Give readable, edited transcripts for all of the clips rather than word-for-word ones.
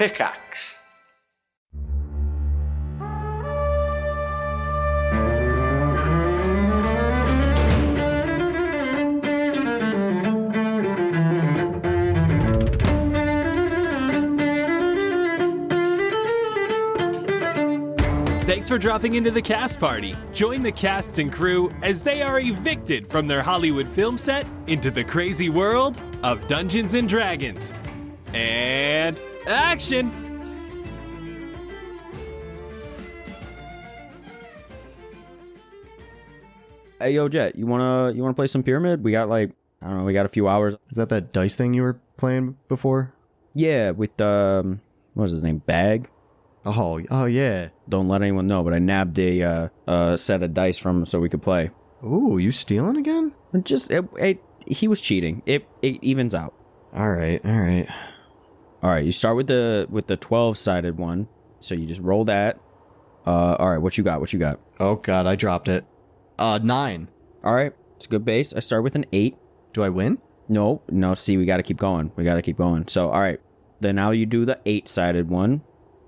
Pickaxe. Thanks for dropping into the cast party. Join the cast and crew as they are evicted from their Hollywood film set into the crazy world of Dungeons and Dragons. And action! Hey, yo, Jett, you wanna play some Pyramid? We got we got a few hours. Is that dice thing you were playing before? Yeah, with what was his name? Bag. Oh yeah. Don't let anyone know, but I nabbed a set of dice from him so we could play. Ooh, you stealing again? He was cheating. It evens out. All right. You start with the 12-sided one, so you just roll that. All right, what you got? Oh god, I dropped it. 9. All right, it's a good base. I start with an 8. Do I win? No. See, we got to keep going. So, all right, then now you do the 8-sided one.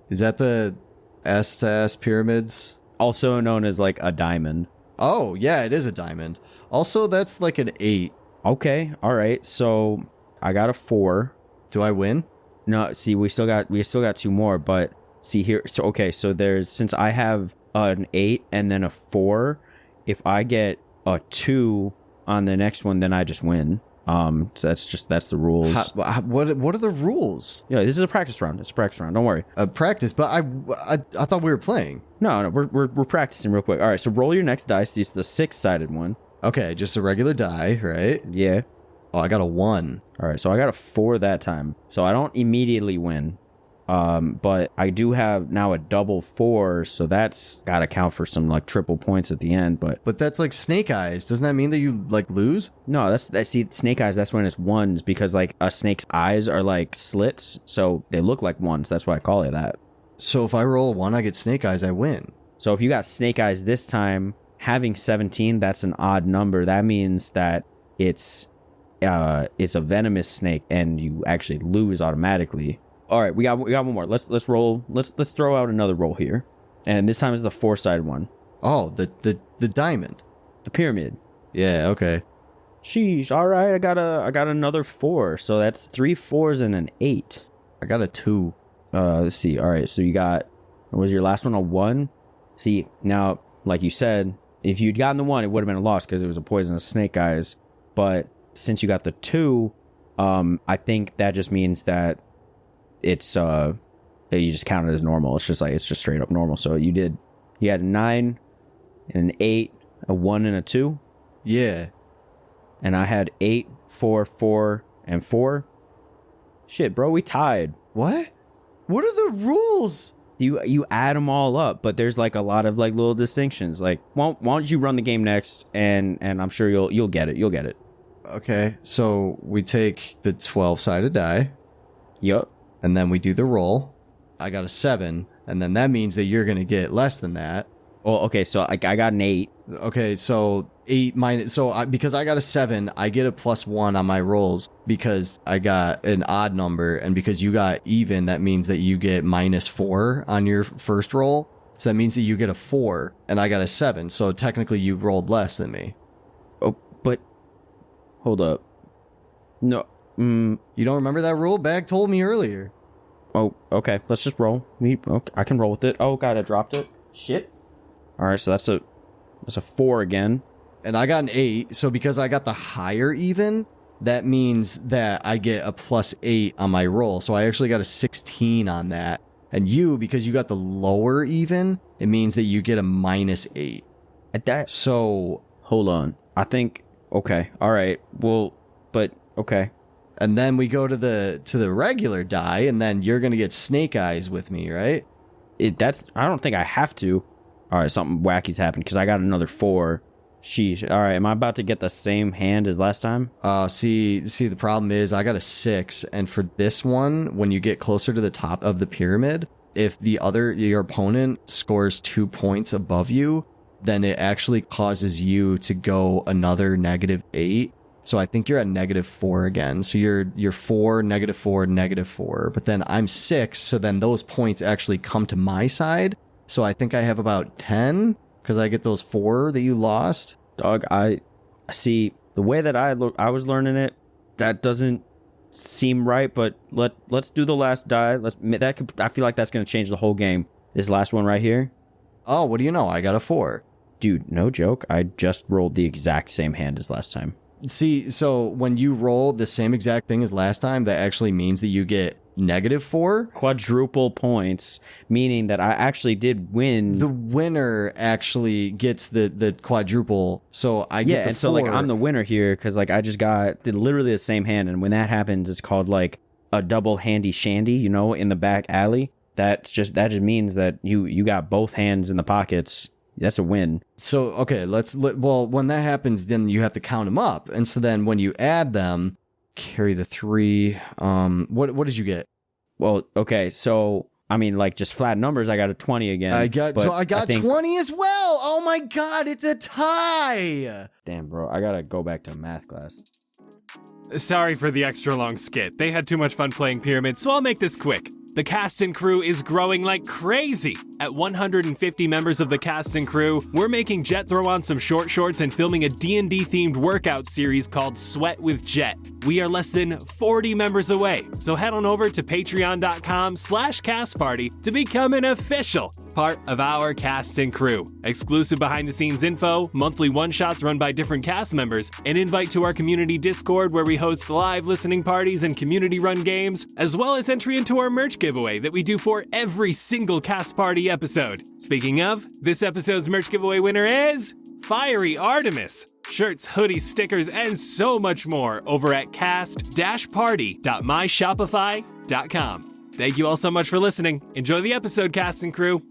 Is that the S to S pyramids? Also known as like a diamond. Oh, yeah, it is a diamond. Also, that's like an 8. Okay, all right. So I got a 4. Do I win? No, see, we still got 2 more, but see here. So okay, so there's, since I have an 8 and then a 4, if I get a 2 on the next one, then I just win. So that's the rules. What are the rules? Yeah, this is a practice round. It's a practice round. Don't worry. A practice, but I thought we were playing. No, we're practicing real quick. All right, so roll your next dice. It's the 6-sided one. Okay, just a regular die, right? Yeah. Oh, I got a 1. All right, so I got a 4 that time. So I don't immediately win. But I do have now a double 4, so that's got to count for some like triple points at the end. But that's like snake eyes. Doesn't that mean that you like lose? No, that's see, snake eyes. That's when it's ones, because like a snake's eyes are like slits, so they look like ones. That's why I call it that. So if I roll a 1, I get snake eyes. I win. So if you got snake eyes this time, having 17, that's an odd number. That means that it's a venomous snake, and you actually lose automatically. All right, we got one more. Let's roll. Let's throw out another roll here, and this time is the 4-sided one. Oh, the diamond, the pyramid. Yeah. Okay. Sheesh. All right, I got another 4. So that's 3 4s and an 8. I got a 2. Let's see. All right, so you got. What was your last one? A 1. See, now, like you said, if you'd gotten the 1, it would have been a loss because it was a poisonous snake eyes. But since you got the 2, I think that just means that it's you just count it as normal. It's just straight up normal. So you had a 9 and an 8, a 1 and a 2. Yeah. And I had 8, 4, 4, and 4. Shit, bro, we tied. What are the rules? You add them all up, but there's like a lot of like little distinctions. Like, why don't you run the game next, and I'm sure you'll get it. You'll get it. Okay, so we take the 12-sided die. Yup. And then we do the roll. I got a 7, and then that means that you're gonna get less than that. Well, okay, so I got an 8. Okay, so 8 minus... because I got a 7, I get a +1 on my rolls because I got an odd number, and because you got even, that means that you get -4 on your first roll. So that means that you get a 4, and I got a 7, so technically you rolled less than me. Oh, but... Hold up. No. You don't remember that rule? Bag told me earlier. Oh, okay, let's just roll. Okay, I can roll with it. Oh, God, I dropped it. Shit. All right, so that's a 4 again. And I got an 8, so because I got the higher even, that means that I get a +8 on my roll. So I actually got a 16 on that. And you, because you got the lower even, it means that you get a -8. At that... So... Hold on. I think... Okay, all right. Well, but... Okay. And then we go to the regular die, and then you're gonna get snake eyes with me, right? I don't think I have to. All right, something wacky's happened because I got another 4. Sheesh. All right, am I about to get the same hand as last time? See, the problem is I got a 6, and for this one, when you get closer to the top of the pyramid, if your opponent scores 2 points above you, then it actually causes you to go another -8. So I think you're at -4 again. So you're 4, -4, -4. But then I'm 6. So then those points actually come to my side. So I think I have about 10 because I get those 4 that you lost. Dog, I see the way that I was learning it. That doesn't seem right. But let's do the last die. I feel like that's going to change the whole game. This last one right here. Oh, what do you know? I got a 4. Dude, no joke. I just rolled the exact same hand as last time. See, so when you roll the same exact thing as last time, that actually means that you get -4. Quadruple points, meaning that I actually did win. The winner actually gets the quadruple. So I get the and so 4. like I'm the winner here because like I just got literally the same hand, and when that happens, it's called like a double handy shandy, you know, in the back alley. That just means that you got both hands in the pockets. That's a win. So, okay, well, when that happens, then you have to count them up. And so then when you add them, carry the 3. What did you get? Well, okay, so, I mean, like, just flat numbers, I got a 20 again. I got 20 as well. Oh my God, it's a tie. Damn, bro, I gotta go back to math class. Sorry for the extra long skit. They had too much fun playing pyramids, so I'll make this quick. The cast and crew is growing like crazy. At 150 members of the cast and crew, we're making Jett throw on some short shorts and filming a D&D themed workout series called Sweat with Jett. We are less than 40 members away, so head on over to patreon.com/castparty to become an official part of our cast and crew. Exclusive behind the scenes info, monthly one-shots run by different cast members, an invite to our community Discord where we host live listening parties and community-run games, as well as entry into our merch giveaway that we do for every single Cast Party episode. Speaking of, this episode's merch giveaway winner is Fiery Artemis. Shirts, hoodies, stickers, and so much more over at cast-party.myshopify.com. Thank you all so much for listening. Enjoy the episode, cast and crew.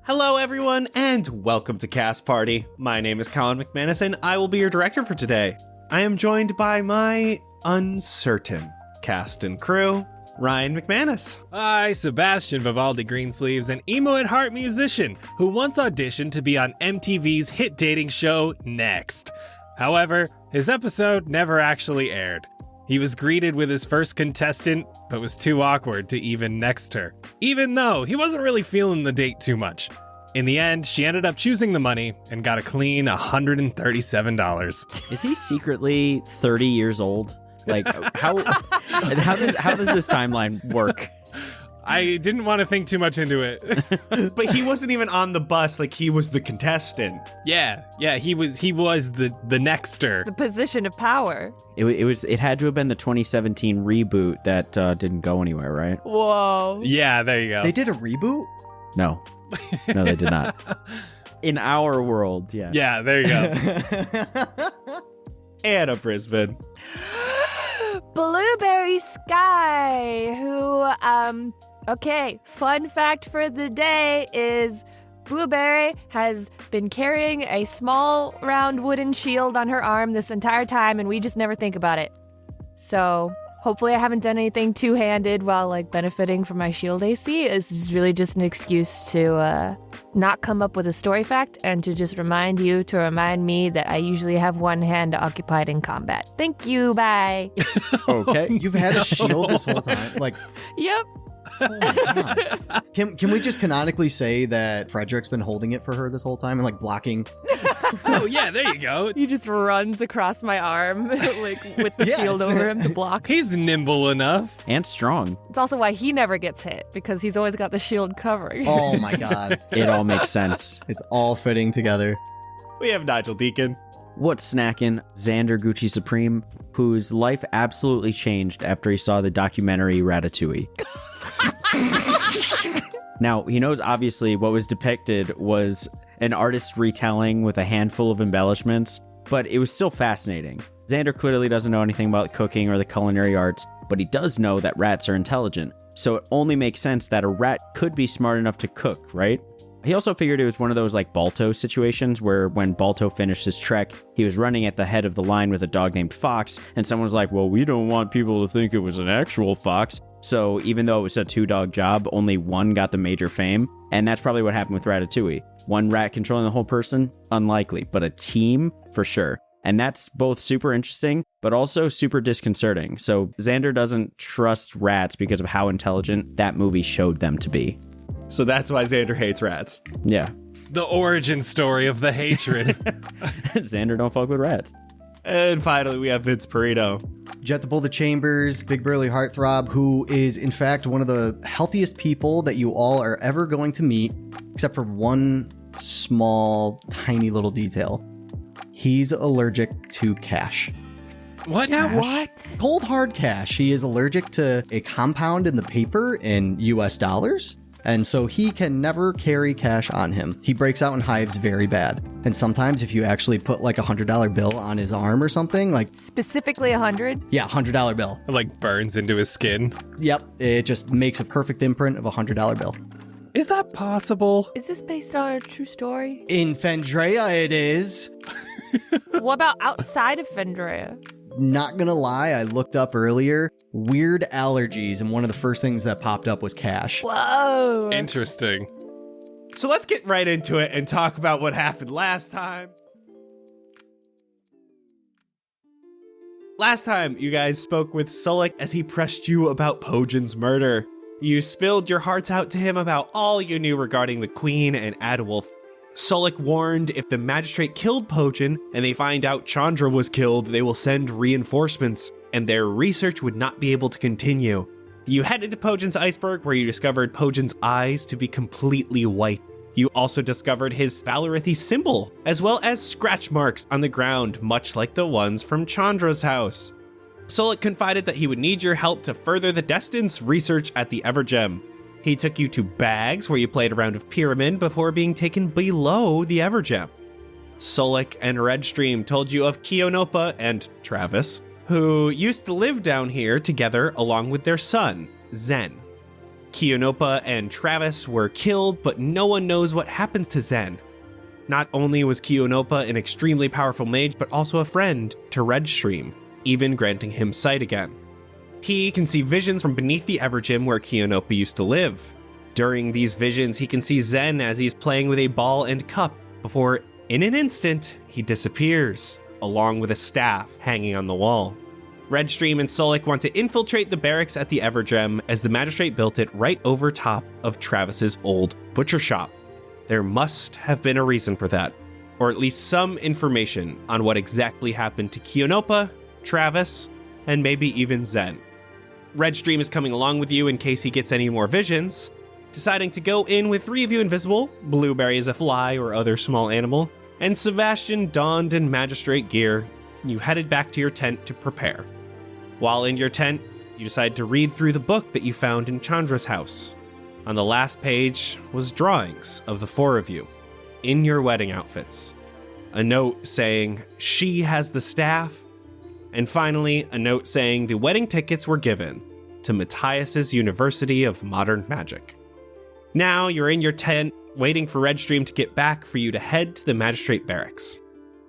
Hello, everyone, and welcome to Cast Party. My name is Colin McManus, and I will be your director for today. I am joined by my uncertain cast and crew, Ryan McManus. Hi, Sebastian Vivaldi Greensleeves, an emo at heart musician who once auditioned to be on MTV's hit dating show Next. However, his episode never actually aired. He was greeted with his first contestant, but was too awkward to even next her, even though he wasn't really feeling the date too much. In the end, she ended up choosing the money and got a clean $137. Is he secretly 30 years old? Like, how does this timeline work? I didn't want to think too much into it. But he wasn't even on the bus, like he was the contestant. Yeah, he was the nexter. The position of power. It had to have been the 2017 reboot that didn't go anywhere, right? Whoa. Yeah, there you go. They did a reboot? No, they did not. In our world, yeah. Yeah, there you go. Anna Brisbane. Blueberry Sky, who, okay, fun fact for the day is Blueberry has been carrying a small round wooden shield on her arm this entire time, and we just never think about it. So hopefully I haven't done anything two-handed while, like, benefiting from my shield AC. This is really just an excuse to, not come up with a story fact and to just remind me that I usually have one hand occupied in combat. Thank you, bye. Okay. You've had a shield this whole time? Like, Yep. oh my God. Can we just canonically say that Frederick's been holding it for her this whole time and like blocking? Oh, yeah, there you go. He just runs across my arm, like with the Yes. shield over him to block. He's nimble enough. And strong. It's also why he never gets hit, because he's always got the shield covering. Oh my God. It all makes sense. It's all fitting together. We have Nigel Deacon. What's snacking? Xander Gucci Supreme, whose life absolutely changed after he saw the documentary Ratatouille. Now, he knows obviously what was depicted was an artist's retelling with a handful of embellishments, but it was still fascinating. Xander clearly doesn't know anything about cooking or the culinary arts, but he does know that rats are intelligent, so it only makes sense that a rat could be smart enough to cook, right? He also figured it was one of those like Balto situations where when Balto finished his trek, he was running at the head of the line with a dog named Fox, and someone was like, well, we don't want people to think it was an actual fox. So even though it was a 2-dog job, only one got the major fame. And that's probably what happened with Ratatouille. One rat controlling the whole person? Unlikely, but a team? For sure. And that's both super interesting, but also super disconcerting. So Xander doesn't trust rats because of how intelligent that movie showed them to be. So that's why Xander hates rats. Yeah. The origin story of the hatred. Xander don't fuck with rats. And finally, we have Vince Perino. Jett the Boulder Chambers, big burly heartthrob, who is in fact one of the healthiest people that you all are ever going to meet, except for one small, tiny little detail. He's allergic to cash. What now? What? Cold hard cash. He is allergic to a compound in the paper in US dollars. And so he can never carry cash on him. He breaks out in hives very bad. And sometimes if you actually put like $100 bill on his arm or something, like... Specifically 100? Yeah, $100 bill. It like burns into his skin. Yep, it just makes a perfect imprint of a $100 bill. Is that possible? Is this based on a true story? In Fendrea it is. What about outside of Fendrea? Not gonna lie, I looked up earlier. Weird allergies, and one of the first things that popped up was cash. Whoa. Interesting. So let's get right into it and talk about what happened last time. Last time, you guys spoke with Sulik as he pressed you about Pojan's murder. You spilled your hearts out to him about all you knew regarding the Queen and Adewolf. Sulik warned if the magistrate killed Pojan and they find out Chandra was killed, they will send reinforcements, and their research would not be able to continue. You headed to Pojan's iceberg, where you discovered Pojan's eyes to be completely white. You also discovered his Valorithi symbol, as well as scratch marks on the ground, much like the ones from Chandra's house. Sulik confided that he would need your help to further the Destin's research at the Evergem. He took you to Bags, where you played a round of Pyramid before being taken below the Evergem. Sulik and Redstream told you of Kionopa and Travis, who used to live down here together along with their son, Zen. Kionopa and Travis were killed, but no one knows what happened to Zen. Not only was Kionopa an extremely powerful mage, but also a friend to Redstream, even granting him sight again. He can see visions from beneath the Evergem where Kionopa used to live. During these visions, he can see Zen as he's playing with a ball and cup before, in an instant, he disappears, along with a staff hanging on the wall. Redstream and Sulik want to infiltrate the barracks at the Evergem as the magistrate built it right over top of Travis's old butcher shop. There must have been a reason for that, or at least some information on what exactly happened to Kionopa, Travis, and maybe even Zen. Redstream is coming along with you in case he gets any more visions, deciding to go in with three of you invisible, Blueberry as a fly or other small animal, and Sebastian donned in magistrate gear. You headed back to your tent to prepare. While in your tent, you decide to read through the book that you found in Chandra's house. On the last page was drawings of the four of you, in your wedding outfits. A note saying, "She has the staff," and finally, a note saying the wedding tickets were given to Matthias's University of Modern Magic. Now you're in your tent, waiting for Redstream to get back for you to head to the Magistrate Barracks,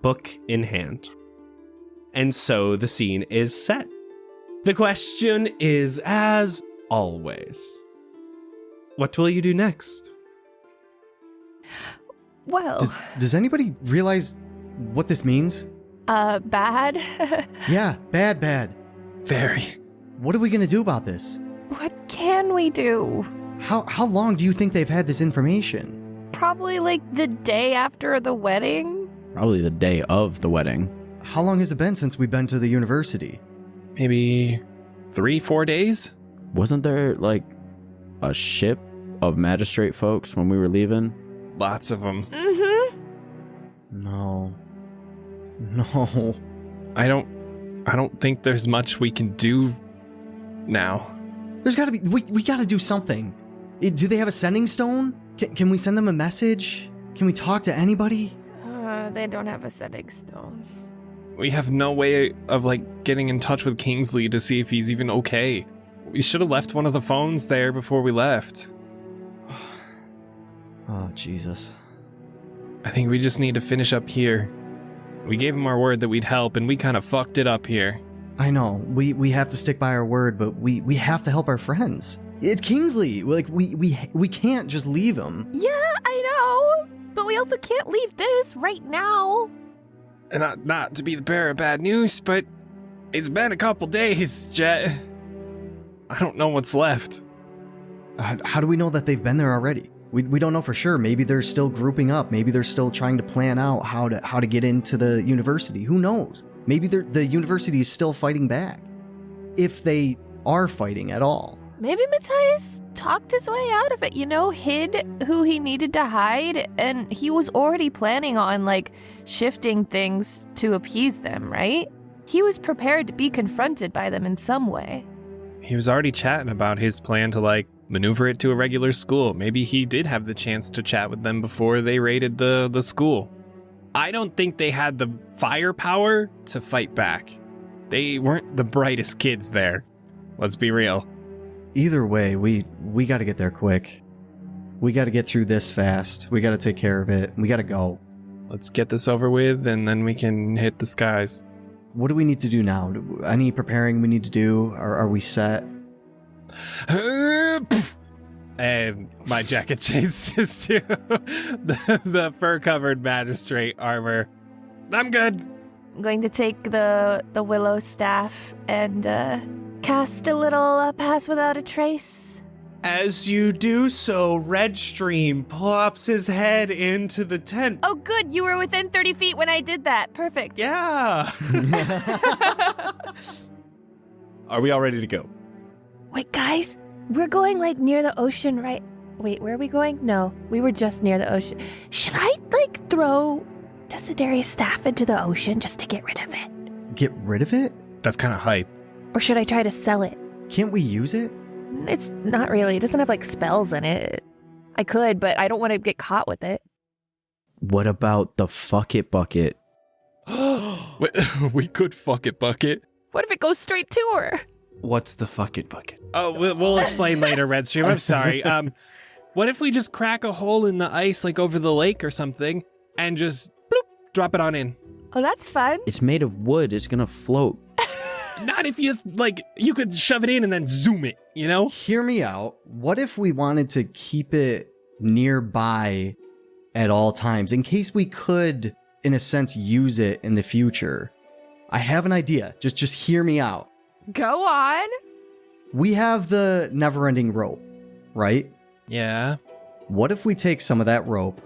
book in hand. And so the scene is set. The question is, as always, what will you do next? Well, Does anybody realize what this means? bad? Yeah, bad. Very. What are we gonna do about this? What can we do? How long do you think they've had this information? Probably like the day after the wedding? Probably the day of the wedding. How long has it been since we've been to the university? Maybe 3-4 days? Wasn't there, like, a ship of magistrate folks when we were leaving? Lots of them. Mm-hmm. No. I don't think there's much we can do now. There's gotta be, we gotta do something. Do they have a sending stone? Can we send them a message? Can we talk to anybody? They don't have a setting stone. We have no way of, like, getting in touch with Kingsley to see if he's even okay. We should have left one of the phones there before we left. Oh, Jesus. I think we just need to finish up here. We gave him our word that we'd help, and we kind of fucked it up here. I know, we have to stick by our word, but we have to help our friends. It's Kingsley. Like, we can't just leave him. Yeah, I know. But we also can't leave this right now. Not to be the bearer of bad news, but it's been a couple days, Jett. I don't know what's left. How do we know that they've been there already? We don't know for sure. Maybe they're still grouping up. Maybe they're still trying to plan out how to get into the university. Who knows? Maybe the university is still fighting back. If they are fighting at all. Maybe Matthias talked his way out of it, hid who he needed to hide, and he was already planning on, shifting things to appease them, right? He was prepared to be confronted by them in some way. He was already chatting about his plan to, maneuver it to a regular school. Maybe he did have the chance to chat with them before they raided the school. I don't think they had the firepower to fight back. They weren't the brightest kids there. Let's be real. Either way, we got to get there quick. We got to get through this fast. We got to take care of it. We got to go. Let's get this over with, and then we can hit the skies. What do we need to do now? Any preparing we need to do? Are we set? And my jacket changes to the fur-covered magistrate armor. I'm good. I'm going to take the willow staff and cast a little pass without a trace. As you do so, Redstream plops his head into the tent. Oh, good. You were within 30 feet when I did that. Perfect. Yeah. Are we all ready to go? Wait, guys. We're going, near the ocean, right? Wait, where are we going? No, we were just near the ocean. Should I, throw Desideria's staff into the ocean just to get rid of it? Get rid of it? That's kind of hype. Or should I try to sell it? Can't we use it? It's not really. It doesn't have, spells in it. I could, but I don't want to get caught with it. What about the fuck it bucket? We could fuck it bucket. What if it goes straight to her? What's the fuck it bucket? Oh, we'll explain later, Redstream. I'm sorry. What if we just crack a hole in the ice, over the lake or something, and just bloop, drop it on in? Oh, that's fun. It's made of wood. It's gonna float. Not if you, you could shove it in and then zoom it, Hear me out. What if we wanted to keep it nearby at all times in case we could, in a sense, use it in the future? I have an idea. Just hear me out. Go on. We have the never-ending rope, right? Yeah. What if we take some of that rope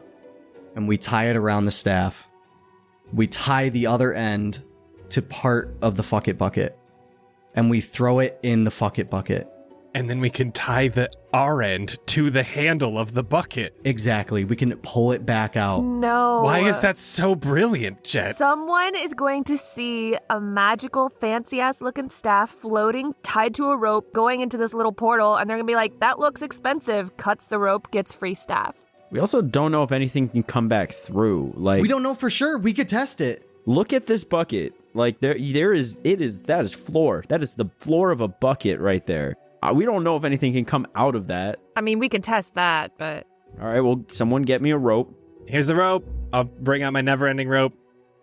and we tie it around the staff? We tie the other end to part of the fuck it bucket and we throw it in the fuck it bucket. And then we can tie the R end to the handle of the bucket. Exactly. We can pull it back out. No. Why is that so brilliant, Jett? Someone is going to see a magical, fancy-ass looking staff floating, tied to a rope, going into this little portal, and they're going to be like, that looks expensive. Cuts the rope, gets free staff. We also don't know if anything can come back through. We don't know for sure. We could test it. Look at this bucket. That is floor. That is the floor of a bucket right there. We don't know if anything can come out of that. I mean, we can test that, but... All right, well, someone get me a rope. Here's the rope. I'll bring out my never-ending rope.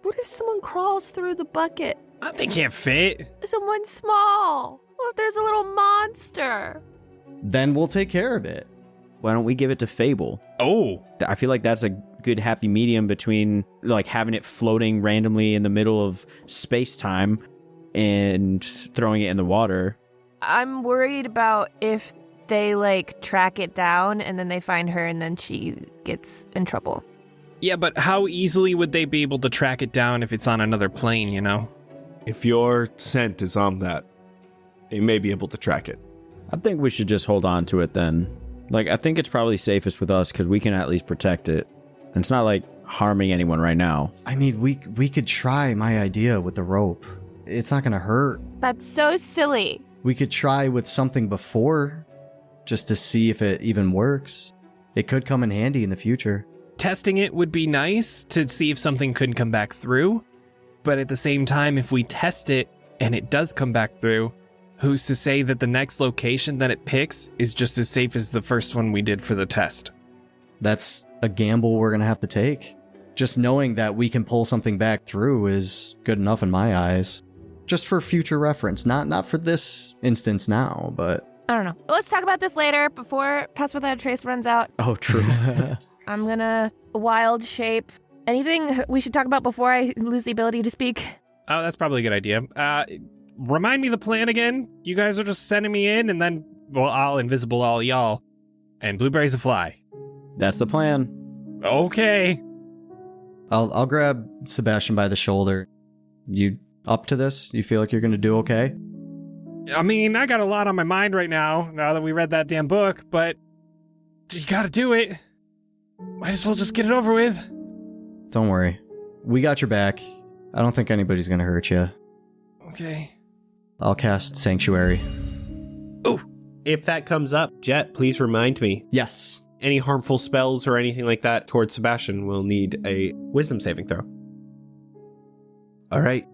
What if someone crawls through the bucket? They can't fit. Someone small. What if there's a little monster? Then we'll take care of it. Why don't we give it to Fable? Oh. I feel like that's a good happy medium between having it floating randomly in the middle of space-time and throwing it in the water. I'm worried about if they track it down and then they find her and then she gets in trouble. Yeah, but how easily would they be able to track it down if it's on another plane, If your scent is on that, they may be able to track it. I think we should just hold on to it then. I think it's probably safest with us because we can at least protect it. And it's not harming anyone right now. I mean, we could try my idea with the rope. It's not going to hurt. That's so silly. We could try with something before just to see if it even works. It could come in handy in the future. Testing it would be nice to see if something could come back through. But at the same time, if we test it and it does come back through, who's to say that the next location that it picks is just as safe as the first one we did for the test? That's a gamble we're going to have to take. Just knowing that we can pull something back through is good enough in my eyes. Just for future reference, not for this instance now, but... I don't know. Let's talk about this later before Pass Without a Trace runs out. Oh, true. I'm gonna wild shape Anything we should talk about before I lose the ability to speak? Oh, that's probably a good idea. Remind me the plan again. You guys are just sending me in, and then, well, I'll invisible all y'all. And Blueberry's a fly. That's the plan. Okay. I'll grab Sebastian by the shoulder. You up to this? You feel like you're going to do okay? I mean, I got a lot on my mind right now that we read that damn book, but you gotta do it. Might as well just get it over with. Don't worry. We got your back. I don't think anybody's going to hurt you. Okay. I'll cast Sanctuary. Ooh. If that comes up, Jett, please remind me. Yes. Any harmful spells or anything like that towards Sebastian will need a wisdom saving throw. All right.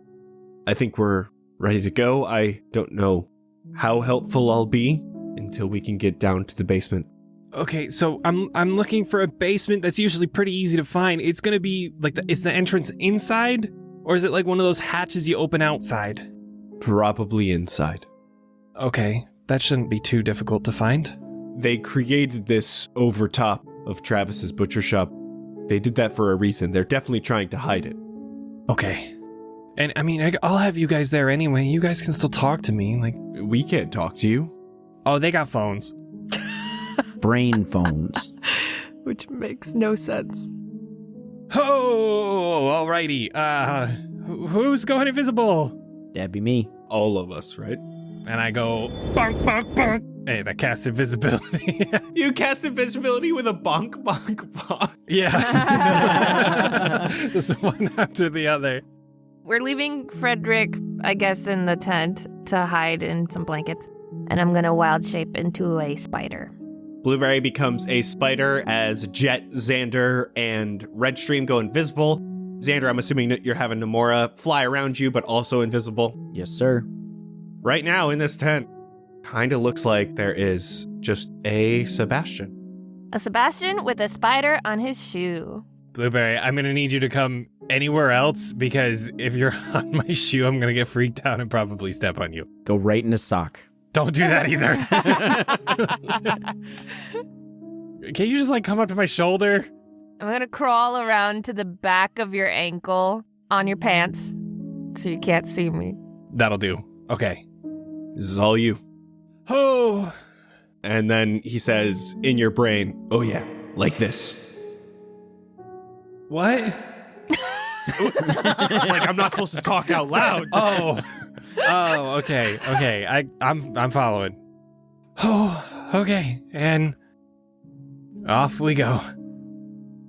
I think we're ready to go. I don't know how helpful I'll be until we can get down to the basement. Okay, so I'm looking for a basement that's usually pretty easy to find. It's gonna be like is the entrance inside, or is it like one of those hatches you open outside? Probably inside. Okay, that shouldn't be too difficult to find. They created this over top of Travis's butcher shop. They did that for a reason. They're definitely trying to hide it. Okay. And I mean, I'll have you guys there anyway. You guys can still talk to me. Like, we can't talk to you. Oh, they got phones. Brain phones. Which makes no sense. Oh, alrighty. Who's going invisible? That'd be me. All of us, right? And I go, bonk, bonk, bonk. And I cast invisibility. You cast invisibility with a bonk, bonk, bonk. Yeah. Just one after the other. We're leaving Frederick, I guess, in the tent to hide in some blankets. And I'm going to wild shape into a spider. Blueberry becomes a spider as Jett, Xander, and Redstream go invisible. Xander, I'm assuming that you're having Nomura fly around you, but also invisible. Yes, sir. Right now in this tent, kind of looks like there is just a Sebastian. A Sebastian with a spider on his shoe. Blueberry, I'm going to need you to come anywhere else, because if you're on my shoe, I'm going to get freaked out and probably step on you. Go right in his sock. Don't do that either. Can you just like come up to my shoulder? I'm going to crawl around to the back of your ankle on your pants so you can't see me. That'll do. Okay. This is all you. Oh. And then he says in your brain, oh yeah, like this. What? Like I'm not supposed to talk out loud. Oh, okay. I'm following. Oh, okay. And off we go.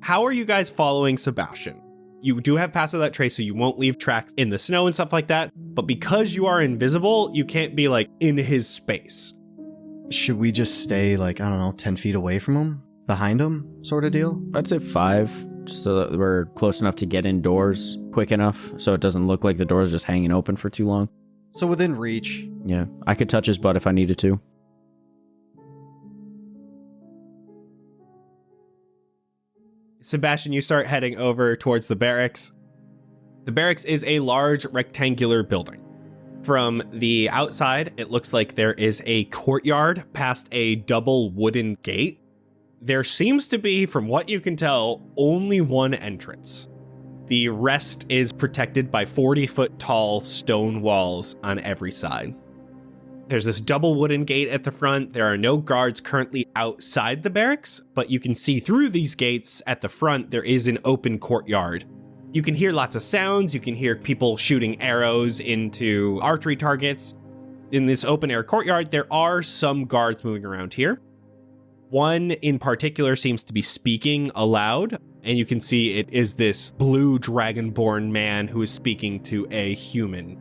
How are you guys following Sebastian? You do have pass without trace, so you won't leave tracks in the snow and stuff like that. But because you are invisible, you can't be like in his space. Should we just stay like, I don't know, 10 feet away from him? Behind him sort of deal? I'd say 5, just so that we're close enough to get indoors quick enough so it doesn't look like the door's just hanging open for too long. So within reach. Yeah, I could touch his butt if I needed to. Sebastian, you start heading over towards the barracks. The barracks is a large rectangular building. From the outside, it looks like there is a courtyard past a double wooden gate. There seems to be, from what you can tell, only one entrance. The rest is protected by 40-foot tall stone walls on every side. There's this double wooden gate at the front. There are no guards currently outside the barracks, but you can see through these gates at the front. There is an open courtyard. You can hear lots of sounds. You can hear people shooting arrows into archery targets. In this open air courtyard, there are some guards moving around here. One in particular seems to be speaking aloud, and you can see it is this blue dragonborn man who is speaking to a human.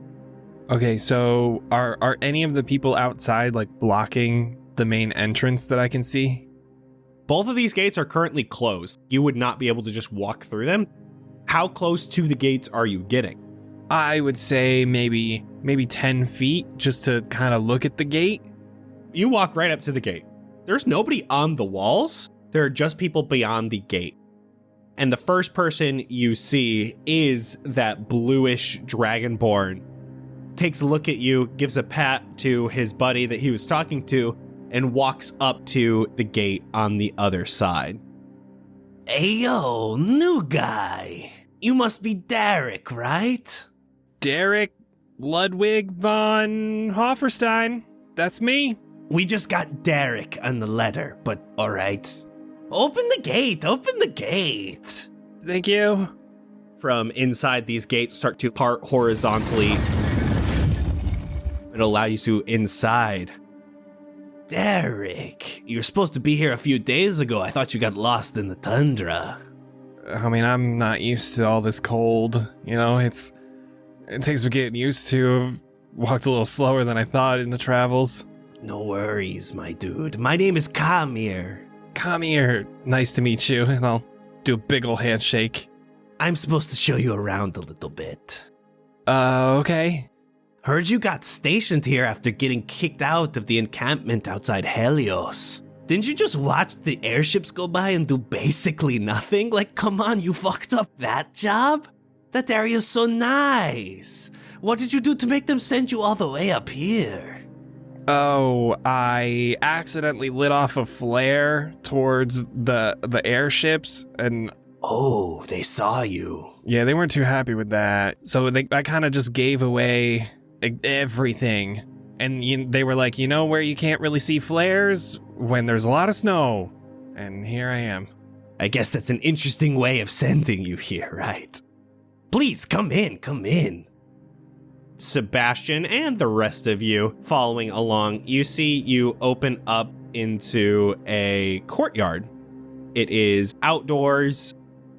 Okay, so are any of the people outside like blocking the main entrance that I can see? Both of these gates are currently closed. You would not be able to just walk through them. How close to the gates are you getting? I would say maybe 10 feet just to kind of look at the gate. You walk right up to the gate. There's nobody on the walls. There are just people beyond the gate. And the first person you see is that bluish dragonborn. Takes a look at you, gives a pat to his buddy that he was talking to, and walks up to the gate on the other side. Ayo, new guy. You must be Derek, right? Derek Ludwig von Hofferstein. That's me. We just got Derek on the letter, but alright. Open the gate. Thank you. From inside, these gates start to part horizontally. It'll allow you to inside. Derek, you were supposed to be here a few days ago. I thought you got lost in the tundra. I mean, I'm not used to all this cold. You know, it takes me getting used to. I've walked a little slower than I thought in the travels. No worries, my dude. My name is Kamir. Come here. Nice to meet you. And I'll do a big ol' handshake. I'm supposed to show you around a little bit. Okay. Heard you got stationed here after getting kicked out of the encampment outside Helios. Didn't you just watch the airships go by and do basically nothing? Like, come on, you fucked up that job? That area's so nice. What did you do to make them send you all the way up here? Oh, I accidentally lit off a flare towards the airships, and Oh, they saw you. yeah, they weren't too happy with that. So I kind of just gave away everything. And they were like, you know where you can't really see flares? When there's a lot of snow. And here I am. I guess that's an interesting way of sending you here, right? Please, come in. Sebastian and the rest of you following along, you see you open up into a courtyard. It is outdoors,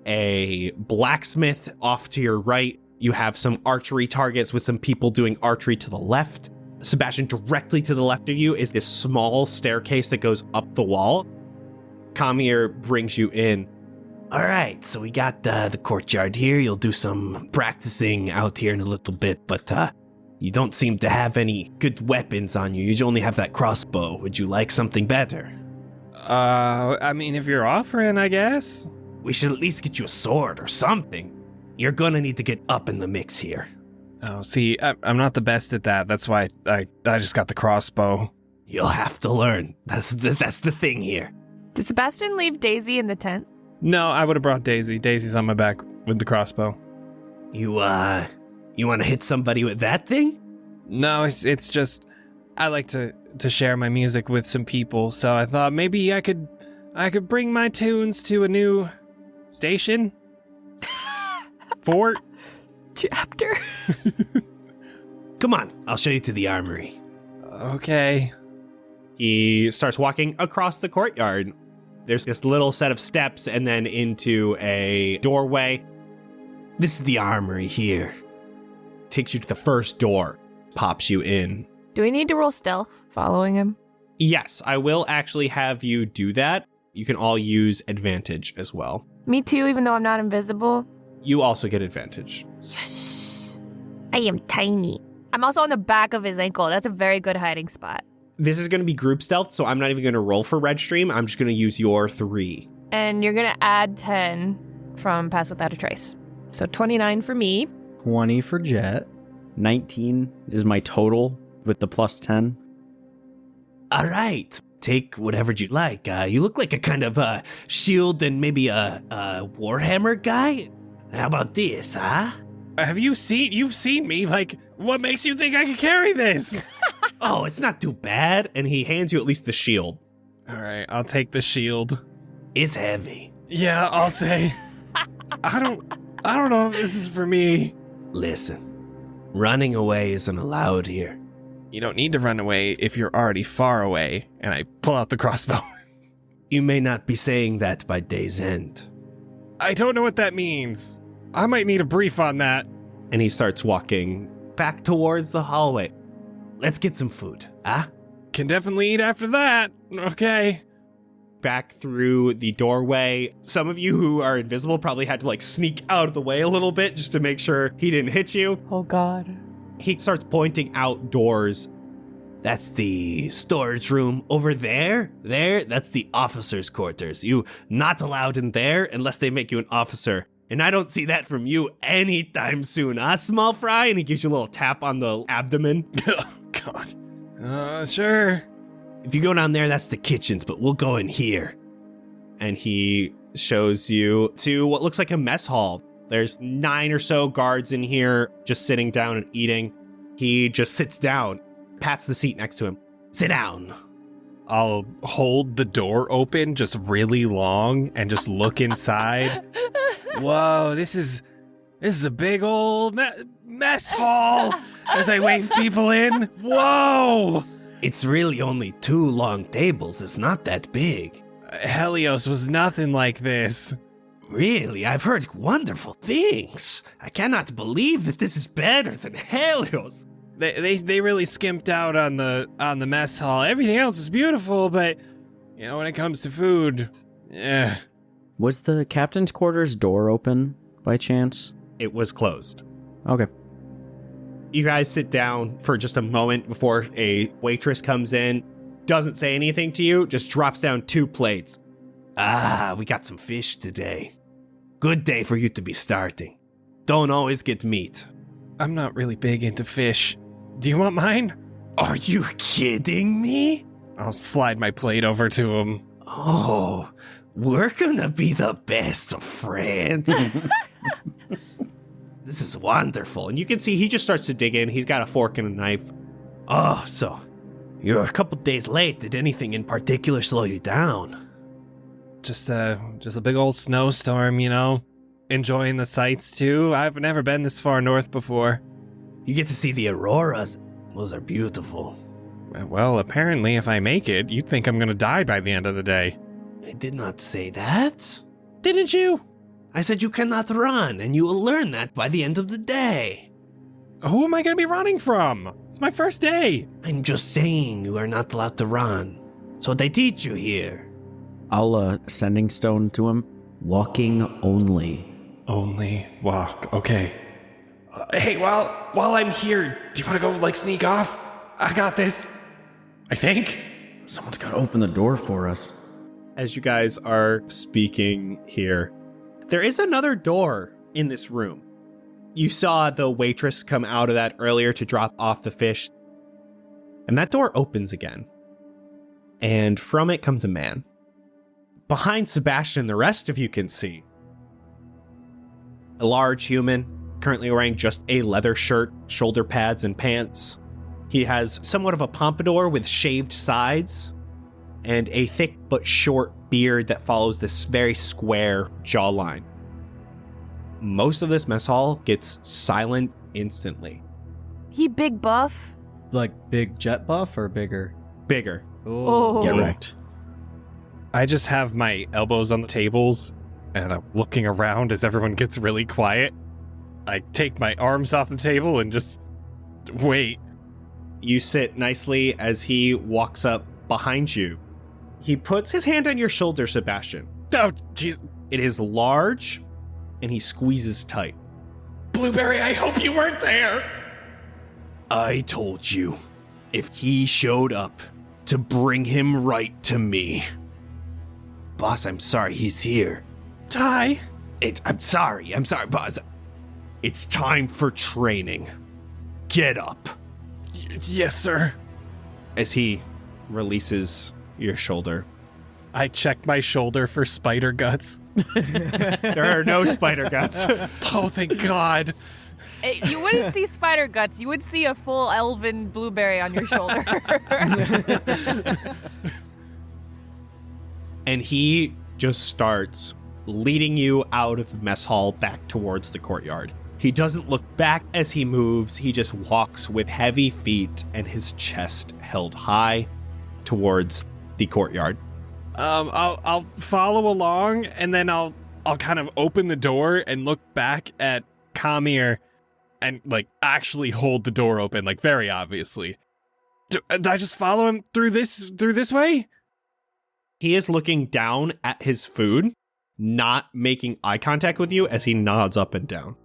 a blacksmith off to your right. You have some archery targets with some people doing archery to the left. Sebastian, directly to the left of you is this small staircase that goes up the wall. Kamir brings you in. All right, so we got the courtyard here. You'll do some practicing out here in a little bit, but you don't seem to have any good weapons on you. You only have that crossbow. Would you like something better? I mean, if you're offering, I guess. We should at least get you a sword or something. You're gonna need to get up in the mix here. Oh, see, I'm not the best at that. That's why I just got the crossbow. You'll have to learn. That's the thing here. Did Sebastian leave Daisy in the tent? No, I would have brought Daisy. Daisy's on my back with the crossbow. You want to hit somebody with that thing? No, it's just I like to share my music with some people, so I thought maybe I could bring my tunes to a new station, fort, Chapter. Come on, I'll show you to the armory. Okay. He starts walking across the courtyard. There's this little set of steps and then into a doorway. This is the armory here. Takes you to the first door, pops you in. Do we need to roll stealth following him? Yes, I will actually have you do that. You can all use advantage as well. Me too, even though I'm not invisible. You also get advantage. Yes. I am tiny. I'm also on the back of his ankle. That's a very good hiding spot. This is going to be group stealth, so I'm not even going to roll for Red Stream. I'm just going to use your 3. And you're going to add 10 from Pass Without a Trace. So 29 for me. 20 for Jett. 19 is my total with the plus 10. All right. Take whatever you like. You look like a kind of shield and maybe a Warhammer guy. How about this, huh? You've seen me. Like, what makes you think I can carry this? Oh, it's not too bad. And he hands you at least the shield. All right, I'll take the shield. It's heavy. Yeah, I'll say. I don't know if this is for me. Listen, running away isn't allowed here. You don't need to run away if you're already far away. And I pull out the crossbow. You may not be saying that by day's end. I don't know what that means. I might need a brief on that. And he starts walking back towards the hallway. Let's get some food, huh? Can definitely eat after that. Okay. Back through the doorway. Some of you who are invisible probably had to sneak out of the way a little bit just to make sure he didn't hit you. Oh, God. He starts pointing outdoors. That's the storage room over there. That's the officer's quarters. You not allowed in there unless they make you an officer. And I don't see that from you anytime soon, huh, small fry? And he gives you a little tap on the abdomen. Oh, God. Sure. If you go down there, that's the kitchens, but we'll go in here. And he shows you to what looks like a mess hall. There's 9 or so guards in here just sitting down and eating. He just sits down, pats the seat next to him. Sit down. I'll hold the door open just really long and just look inside. Whoa, this is a big old mess hall as I wave people in. Whoa! It's really only 2 long tables. It's not that big. Helios was nothing like this. Really? I've heard wonderful things. I cannot believe that this is better than Helios. They really skimped out on the mess hall. Everything else is beautiful, but when it comes to food, Was the captain's quarters door open by chance? It was closed. Okay. You guys sit down for just a moment before a waitress comes in, doesn't say anything to you, just drops down 2 plates. We got some fish today. Good day for you to be starting. Don't always get meat. I'm not really big into fish. Do you want mine? Are you kidding me? I'll slide my plate over to him. Oh, we're gonna be the best of friends. This is wonderful. And you can see he just starts to dig in. He's got a fork and a knife. Oh, so you're a couple days late. Did anything in particular slow you down? Just a big old snowstorm, Enjoying the sights too. I've never been this far north before. You get to see the auroras. Those are beautiful. Well, apparently if I make it, you'd think I'm gonna die by the end of the day. I did not say that. Didn't you? I said you cannot run, and you will learn that by the end of the day. Who am I gonna be running from? It's my first day. I'm just saying you are not allowed to run. So they teach you here. I'll sending stone to him. Walking only. Only walk. Okay. Hey, while I'm here, do you want to go sneak off? I got this. I think. Someone's got to open the door for us. As you guys are speaking here, there is another door in this room. You saw the waitress come out of that earlier to drop off the fish. And that door opens again. And from it comes a man. Behind Sebastian, the rest of you can see a large human, currently wearing just a leather shirt, shoulder pads, and pants. He has somewhat of a pompadour with shaved sides and a thick but short beard that follows this very square jawline. Most of this mess hall gets silent instantly. He big buff? Like big Jett buff or bigger? Bigger. Oh. Get wrecked. I just have my elbows on the tables, and I'm looking around as everyone gets really quiet. I take my arms off the table and just wait. You sit nicely as he walks up behind you. He puts his hand on your shoulder, Sebastian. Oh, jeez. It is large, and he squeezes tight. Blueberry, I hope you weren't there. I told you, if he showed up, to bring him right to me. Boss, I'm sorry he's here. Ty? I'm sorry, boss. It's time for training. Get up. Yes, sir. As he releases your shoulder. I check my shoulder for spider guts. There are no spider guts. Oh, thank God. You wouldn't see spider guts. You would see a full elven blueberry on your shoulder. And he just starts leading you out of the mess hall back towards the courtyard. He doesn't look back as he moves. He just walks with heavy feet and his chest held high towards the courtyard. I'll follow along, and then I'll kind of open the door and look back at Kamir and actually hold the door open, very obviously. Do I just follow him through this way? He is looking down at his food, not making eye contact with you as he nods up and down.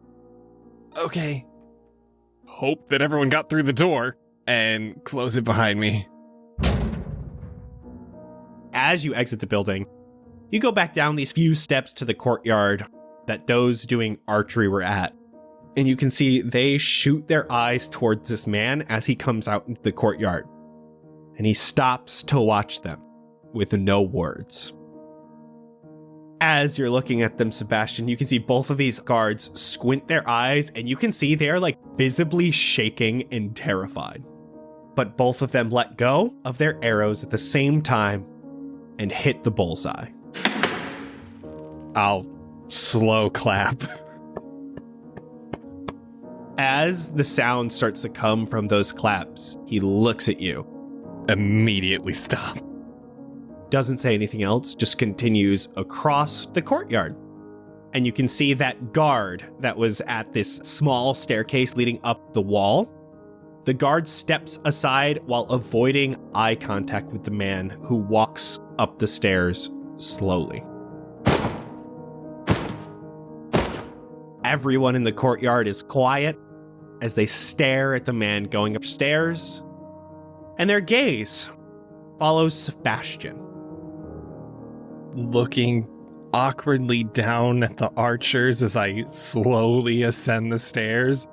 Okay. Hope that everyone got through the door and close it behind me. As you exit the building, you go back down these few steps to the courtyard that those doing archery were at. And you can see they shoot their eyes towards this man as he comes out into the courtyard. And he stops to watch them with no words. As you're looking at them, Sebastian, you can see both of these guards squint their eyes, and you can see they're like visibly shaking and terrified. But both of them let go of their arrows at the same time and hit the bullseye. I'll slow clap. As the sound starts to come from those claps, he looks at you. Immediately stop. Doesn't say anything else, just continues across the courtyard. And you can see that guard that was at this small staircase leading up the wall. The guard steps aside while avoiding eye contact with the man who walks up the stairs slowly. Everyone in the courtyard is quiet as they stare at the man going upstairs, and their gaze follows Sebastian. Looking awkwardly down at the archers as I slowly ascend the stairs,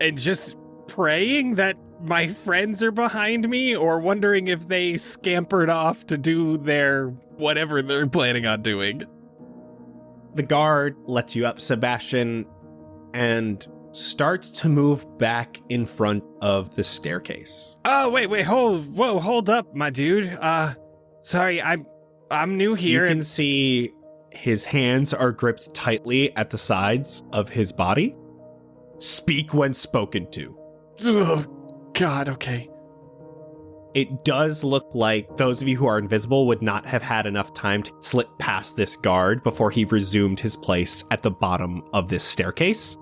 and just praying that my friends are behind me, or wondering if they scampered off to do their whatever they're planning on doing. The guard lets you up, Sebastian, and starts to move back in front of the staircase. Oh, wait, hold up, my dude. Sorry, I'm new here. You can see his hands are gripped tightly at the sides of his body. Speak when spoken to. Oh, God, okay. It does look like those of you who are invisible would not have had enough time to slip past this guard before he resumed his place at the bottom of this staircase.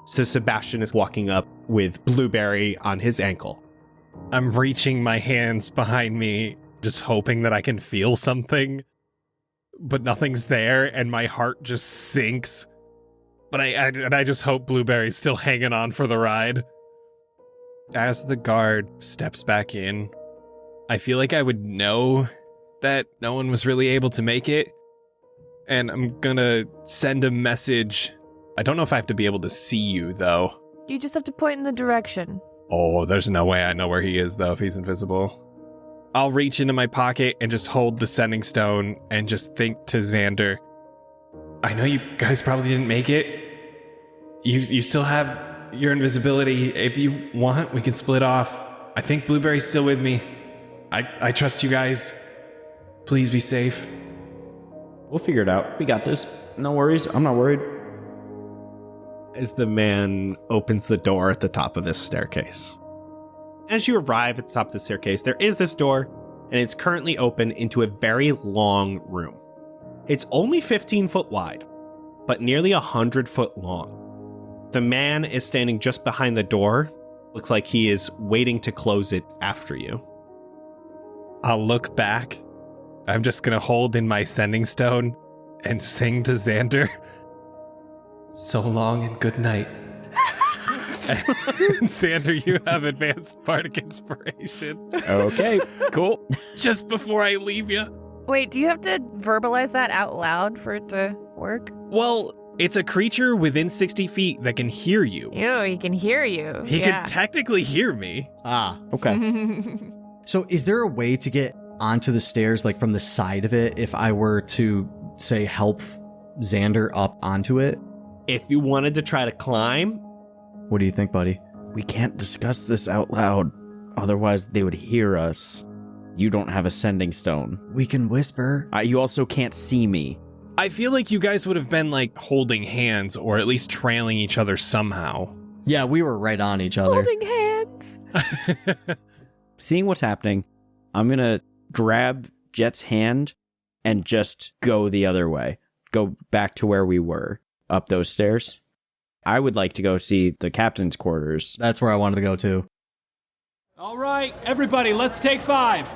So Sebastian is walking up with Blueberry on his ankle. I'm reaching my hands behind me, just hoping that I can feel something, but nothing's there, and my heart just sinks. But I just hope Blueberry's still hanging on for the ride. As the guard steps back in, I feel like I would know that no one was really able to make it, and I'm gonna send a message. I don't know if I have to be able to see you, though. You just have to point in the direction. Oh, there's no way I know where he is, though, if he's invisible. I'll reach into my pocket and just hold the sending stone and just think to Xander, I know you guys probably didn't make it. You still have your invisibility. If you want, we can split off. I think Blueberry's still with me. I trust you guys. Please be safe. We'll figure it out. We got this. No worries. I'm not worried. As the man opens the door at the top of this staircase. As you arrive at the top of the staircase, there is this door, and it's currently open into a very long room. It's only 15 foot wide, but nearly 100 foot long. The man is standing just behind the door. Looks like he is waiting to close it after you. I'll look back. I'm just gonna hold in my sending stone and sing to Xander. So long and good night. Xander, you have advanced bardic inspiration. Okay, cool. Just before I leave you. Wait, do you have to verbalize that out loud for it to work? Well, it's a creature within 60 feet that can hear you. Ew, he can hear you. He can technically hear me. Ah. Okay. So is there a way to get onto the stairs, like from the side of it, if I were to, say, help Xander up onto it? If you wanted to try to climb, What do you think, buddy? We can't discuss this out loud. Otherwise, they would hear us. You don't have a sending stone. We can whisper. You also can't see me. I feel like you guys would have been like holding hands or at least trailing each other somehow. Yeah, we were right on each other. Holding hands. Seeing what's happening, I'm going to grab Jett's hand and just go the other way. Go back to where we were, up those stairs. I would like to go see the captain's quarters. That's where I wanted to go too. All right, everybody, let's take 5.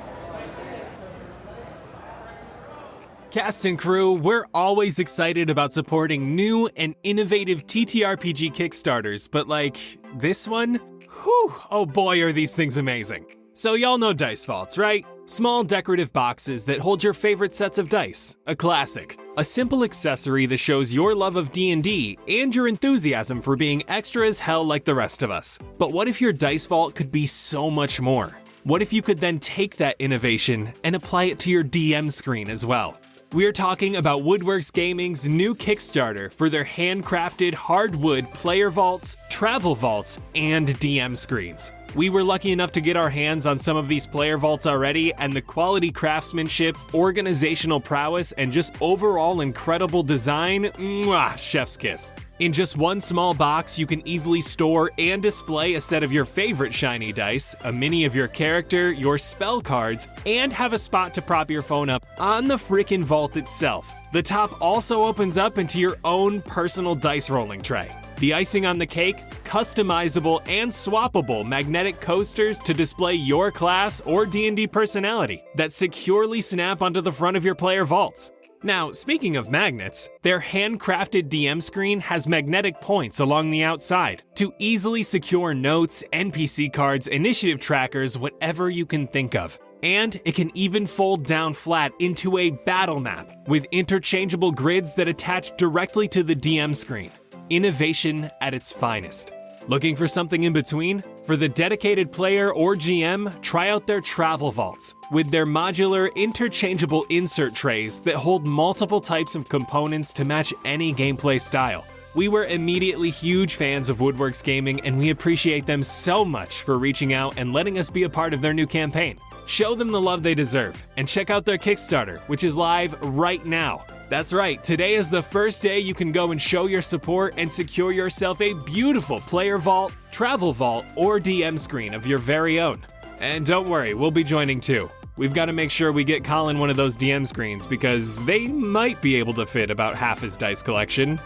Cast and crew, we're always excited about supporting new and innovative TTRPG Kickstarters, but like this one, whew, oh boy are these things amazing. So y'all know dice vaults, right? Small decorative boxes that hold your favorite sets of dice. A classic. A simple accessory that shows your love of D&D and your enthusiasm for being extra as hell like the rest of us. But what if your dice vault could be so much more? What if you could then take that innovation and apply it to your DM screen as well? We're talking about Woodworks Gaming's new Kickstarter for their handcrafted hardwood player vaults, travel vaults, and DM screens. We were lucky enough to get our hands on some of these player vaults already, and the quality craftsmanship, organizational prowess, and just overall incredible design, mwah, chef's kiss. In just one small box, you can easily store and display a set of your favorite shiny dice, a mini of your character, your spell cards, and have a spot to prop your phone up on the frickin' vault itself. The top also opens up into your own personal dice rolling tray. The icing on the cake, customizable and swappable magnetic coasters to display your class or D&D personality that securely snap onto the front of your player vaults. Now, speaking of magnets, their handcrafted DM screen has magnetic points along the outside to easily secure notes, NPC cards, initiative trackers, whatever you can think of. And it can even fold down flat into a battle map with interchangeable grids that attach directly to the DM screen. Innovation at its finest. Looking for something in between? For the dedicated player or GM, try out their travel vaults with their modular, interchangeable insert trays that hold multiple types of components to match any gameplay style. We were immediately huge fans of Woodworks Gaming, and we appreciate them so much for reaching out and letting us be a part of their new campaign. Show them the love they deserve, and check out their Kickstarter, which is live right now. That's right, today is the first day you can go and show your support and secure yourself a beautiful player vault, travel vault, or DM screen of your very own. And don't worry, we'll be joining too. We've got to make sure we get Colin one of those DM screens because they might be able to fit about half his dice collection.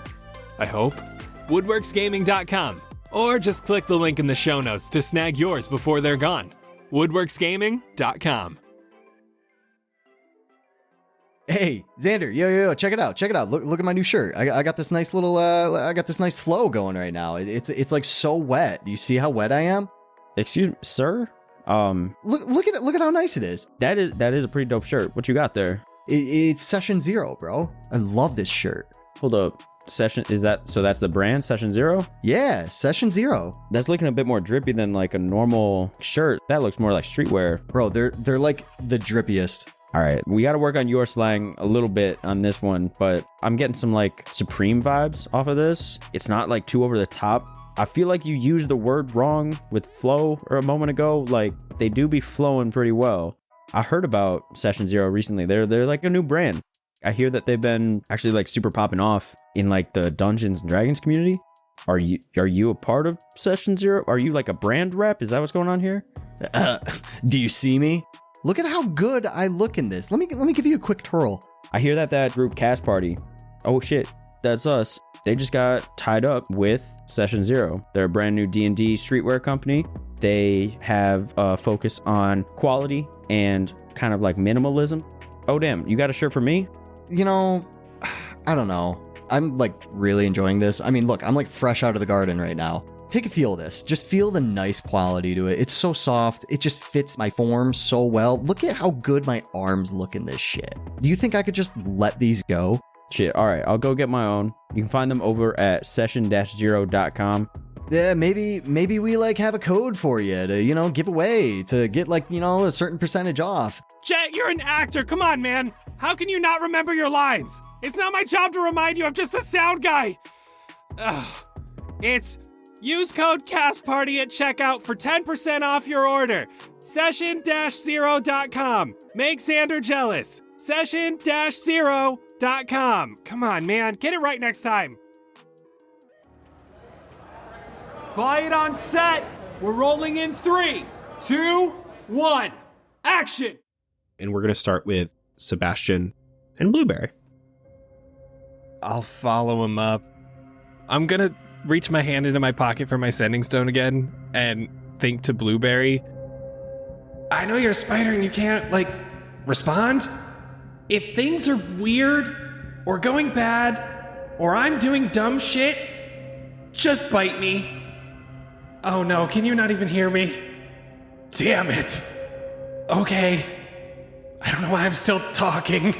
I hope. Woodworksgaming.com, or just click the link in the show notes to snag yours before they're gone. Woodworksgaming.com. Hey, Xander, yo, check it out. Look at my new shirt. I got this nice little, I got this nice flow going right now. It's like so wet. Do you see how wet I am? Excuse me, sir? Look at it. Look at how nice it is. That is a pretty dope shirt. What you got there? It's Session Zero, bro. I love this shirt. Hold up. Session, is that, so that's the brand, Session Zero? Yeah, Session Zero. That's looking a bit more drippy than like a normal shirt. That looks more like streetwear. Bro, they're like the drippiest. All right, we got to work on your slang a little bit on this one, but I'm getting some like Supreme vibes off of this. It's not like too over the top. I feel like you used the word wrong with flow or a moment ago. Like they do be flowing pretty well. I heard about Session Zero recently. They're like a new brand. I hear that they've been actually like super popping off in like the Dungeons and Dragons community. Are you a part of Session Zero? Are you like a brand rep? Is that what's going on here? Do you see me? Look at how good I look in this. Let me give you a quick twirl. I hear that group Cast Party. Oh shit, that's us. They just got tied up with Session Zero. They're a brand new D&D streetwear company. They have a focus on quality and kind of like minimalism. Oh damn, you got a shirt for me? You know, I don't know. I'm like really enjoying this. I mean, look, I'm like fresh out of the garden right now. Take a feel of this. Just feel the nice quality to it. It's so soft. It just fits my form so well. Look at how good my arms look in this shit. Do you think I could just let these go? Shit, all right, I'll go get my own. You can find them over at session-zero.com. Yeah, maybe we like have a code for you to, you know, give away to get like, you know, a certain percentage off. Jett, you're an actor. Come on, man. How can you not remember your lines? It's not my job to remind you. I'm just a sound guy. It's use code CASTPARTY at checkout for 10% off your order. Session-zero.com. Make Xander jealous. Session-zero.com. Come on, man. Get it right next time. Quiet on set. We're rolling in 3, 2, 1. Action! And we're going to start with Sebastian and Blueberry. I'll follow him up. I'm gonna reach my hand into my pocket for my sending stone again and think to Blueberry. I know you're a spider and you can't, like, respond. If things are weird or going bad or I'm doing dumb shit, just bite me. Oh no, can you not even hear me? Damn it. Okay. I don't know why I'm still talking.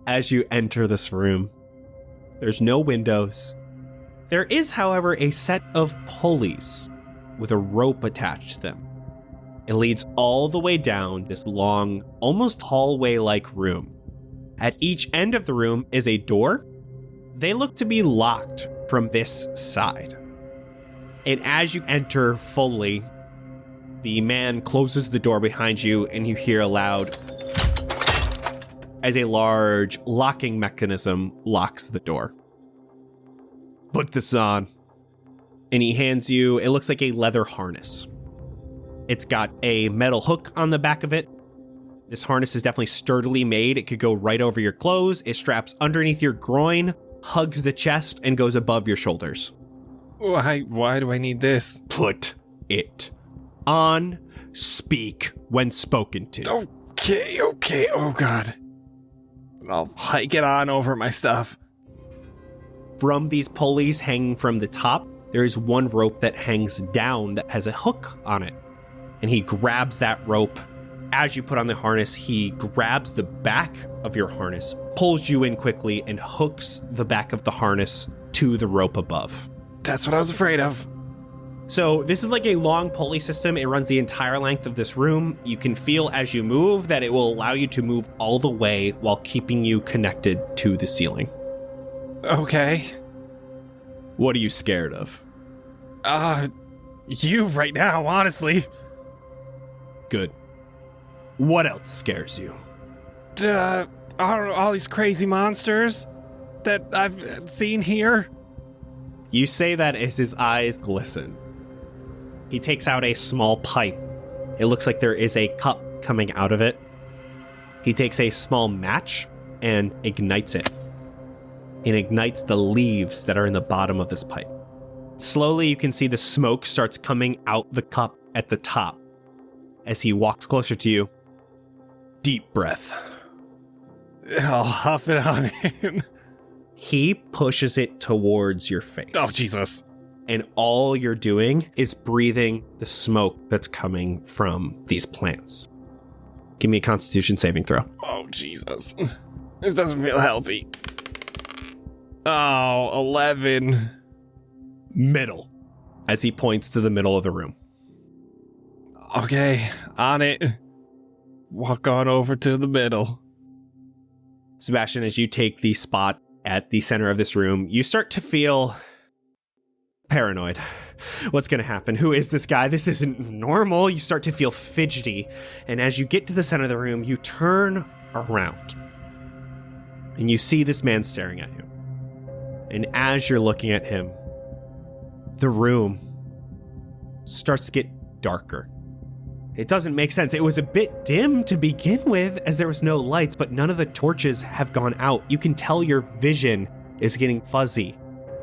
As you enter this room, there's no windows. There is, however, a set of pulleys with a rope attached to them. It leads all the way down this long, almost hallway-like room At each end of the room is a door. They look to be locked from this side. And as you enter fully, the man closes the door behind you and you hear a loud as a large locking mechanism locks the door. Put this on. And he hands you, it looks like a leather harness. It's got a metal hook on the back of it. This harness is definitely sturdily made. It could go right over your clothes. It straps underneath your groin, hugs the chest, and goes above your shoulders. Why do I need this? Put it on. Speak when spoken to. Okay. Oh, God. I'll hike it on over my stuff. From these pulleys hanging from the top, there is one rope that hangs down that has a hook on it. And he grabs that rope. As you put on the harness, he grabs the back of your harness, pulls you in quickly, and hooks the back of the harness to the rope above. That's what I was afraid of. So this is like a long pulley system. It runs the entire length of this room. You can feel as you move that it will allow you to move all the way while keeping you connected to the ceiling. Okay. What are you scared of? You right now, honestly. Good. What else scares you? All these crazy monsters that I've seen here. You say that as his eyes glisten. He takes out a small pipe. It looks like there is a cup coming out of it. He takes a small match and ignites it. It ignites the leaves that are in the bottom of this pipe. Slowly, you can see the smoke starts coming out the cup at the top. As he walks closer to you, deep breath. I'll huff it on him. He pushes it towards your face. Oh, Jesus. And all you're doing is breathing the smoke that's coming from these plants. Give me a Constitution saving throw. Oh, Jesus. This doesn't feel healthy. Oh, 11. Middle. As he points to the middle of the room. Okay, on it. Walk on over to the middle. Sebastian, as you take the spot at the center of this room, you start to feel paranoid. What's going to happen? Who is this guy? This isn't normal. You start to feel fidgety. And as you get to the center of the room, you turn around. And you see this man staring at you. And as you're looking at him, the room starts to get darker. It doesn't make sense. It was a bit dim to begin with as there was no lights, but none of the torches have gone out. You can tell your vision is getting fuzzy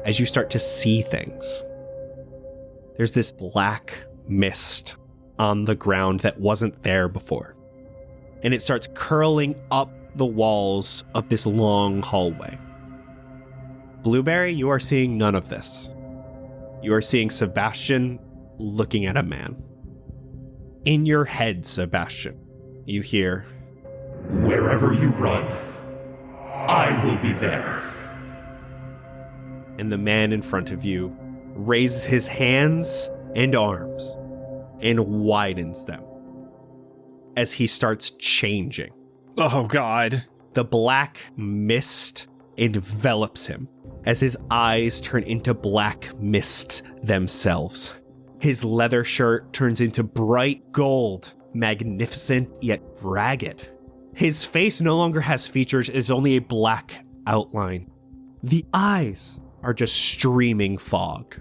as you start to see things. There's this black mist on the ground that wasn't there before. And it starts curling up the walls of this long hallway. Blueberry, you are seeing none of this. You are seeing Sebastian looking at a man. In your head, Sebastian, you hear, "Wherever you run, I will be there." And the man in front of you raises his hands and arms and widens them as he starts changing. Oh, God. The black mist envelops him as his eyes turn into black mist themselves. His leather shirt turns into bright gold, magnificent yet ragged. His face no longer has features, it is only a black outline. The eyes are just streaming fog.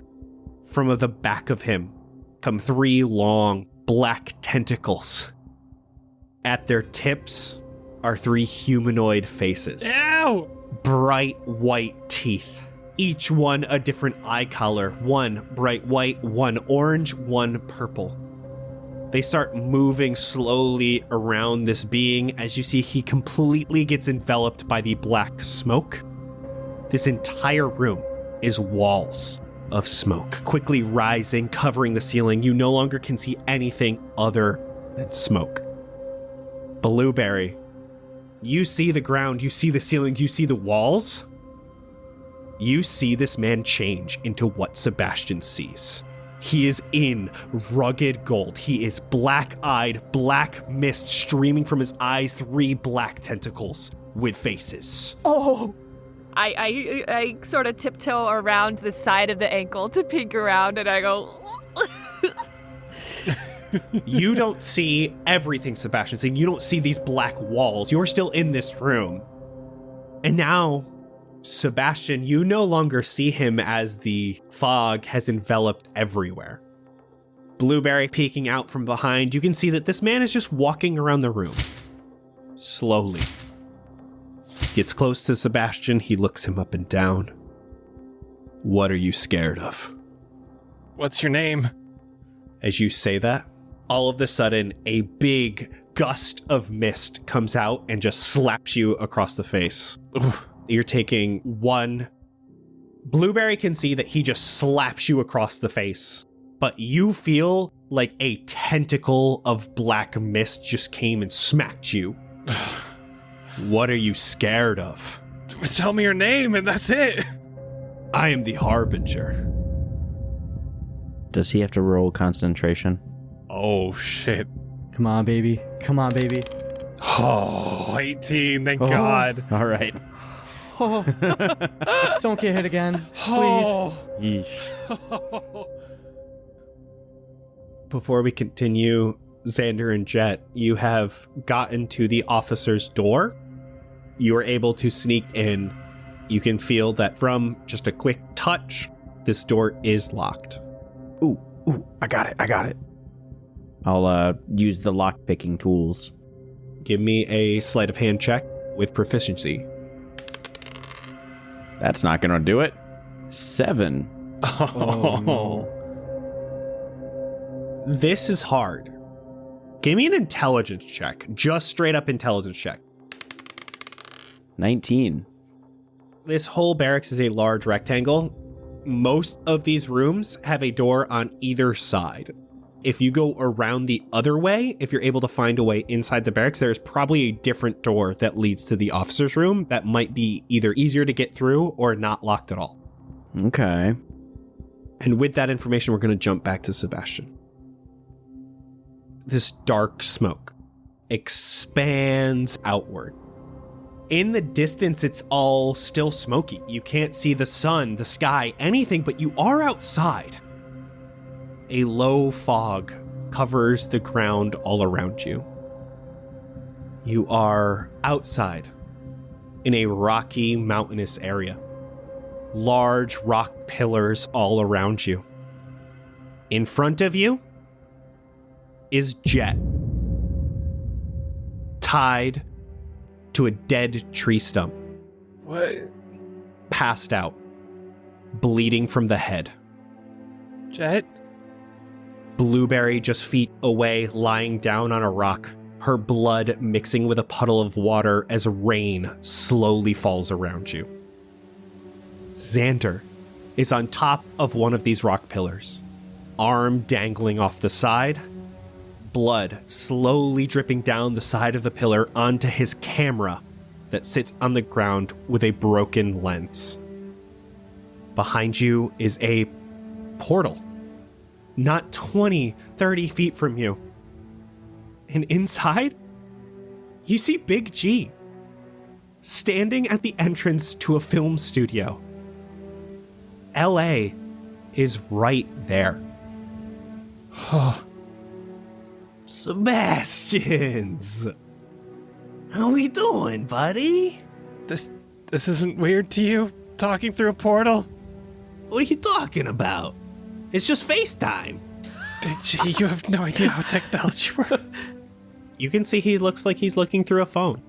From the back of him come 3 long black tentacles. At their tips are 3 humanoid faces. Ow! Bright white teeth. Each one a different eye color. One bright white, one orange, one purple. They start moving slowly around this being as you see he completely gets enveloped by the black smoke. This entire room is walls of smoke, quickly rising, covering the ceiling. You no longer can see anything other than smoke. Blueberry, you see the ground, you see the ceiling, you see the walls. You see this man change into what Sebastian sees. He is in rugged gold. He is black-eyed, black mist streaming from his eyes, 3 black tentacles. with faces. Oh! I sort of tiptoe around the side of the ankle to peek around, and I go... You don't see everything Sebastian's seeing. You don't see these black walls. You're still in this room. And now, Sebastian, you no longer see him as the fog has enveloped everywhere. Blueberry peeking out from behind, you can see that this man is just walking around the room. Slowly. Gets close to Sebastian, he looks him up and down. What are you scared of? What's your name? As you say that, all of a sudden, a big gust of mist comes out and just slaps you across the face. Oof. You're taking one. Blueberry can see that he just slaps you across the face, but you feel like a tentacle of black mist just came and smacked you. What are you scared of? Tell me your name and that's it. I am the Harbinger. Does he have to roll concentration? Oh, shit. Come on, baby. Come on, baby. Oh, 18, thank God. All right. Oh. Don't get hit again, please. Oh. Yeesh. Before we continue, Xander and Jett, you have gotten to the officer's door. You are able to sneak in. You can feel that from just a quick touch, this door is locked. Ooh, I got it. I'll use the lock-picking tools. Give me a sleight of hand check with proficiency. That's not gonna do it. 7. Oh, no. This is hard. Give me an intelligence check. Just straight up intelligence check. 19. This whole barracks is a large rectangle. Most of these rooms have a door on either side. If you go around the other way, if you're able to find a way inside the barracks, there's probably a different door that leads to the officer's room that might be either easier to get through or not locked at all. Okay. And with that information, we're going to jump back to Sebastian. This dark smoke expands outward. In the distance, it's all still smoky. You can't see the sun, the sky, anything, but you are outside. A low fog covers the ground all around you. You are outside in a rocky, mountainous area. Large rock pillars all around you. In front of you is Jett, tied to a dead tree stump. What? Passed out, bleeding from the head. Jett? Blueberry just feet away, lying down on a rock, her blood mixing with a puddle of water as rain slowly falls around you. Xander is on top of one of these rock pillars, arm dangling off the side, blood slowly dripping down the side of the pillar onto his camera that sits on the ground with a broken lens. Behind you is a portal, not 20, 30 feet from you. And inside, you see Big G, standing at the entrance to a film studio. LA is right there. Sebastians! How we doing, buddy? This isn't weird to you? Talking through a portal? What are you talking about? It's just FaceTime. Big G, you have no idea how technology works. You can see he looks like he's looking through a phone.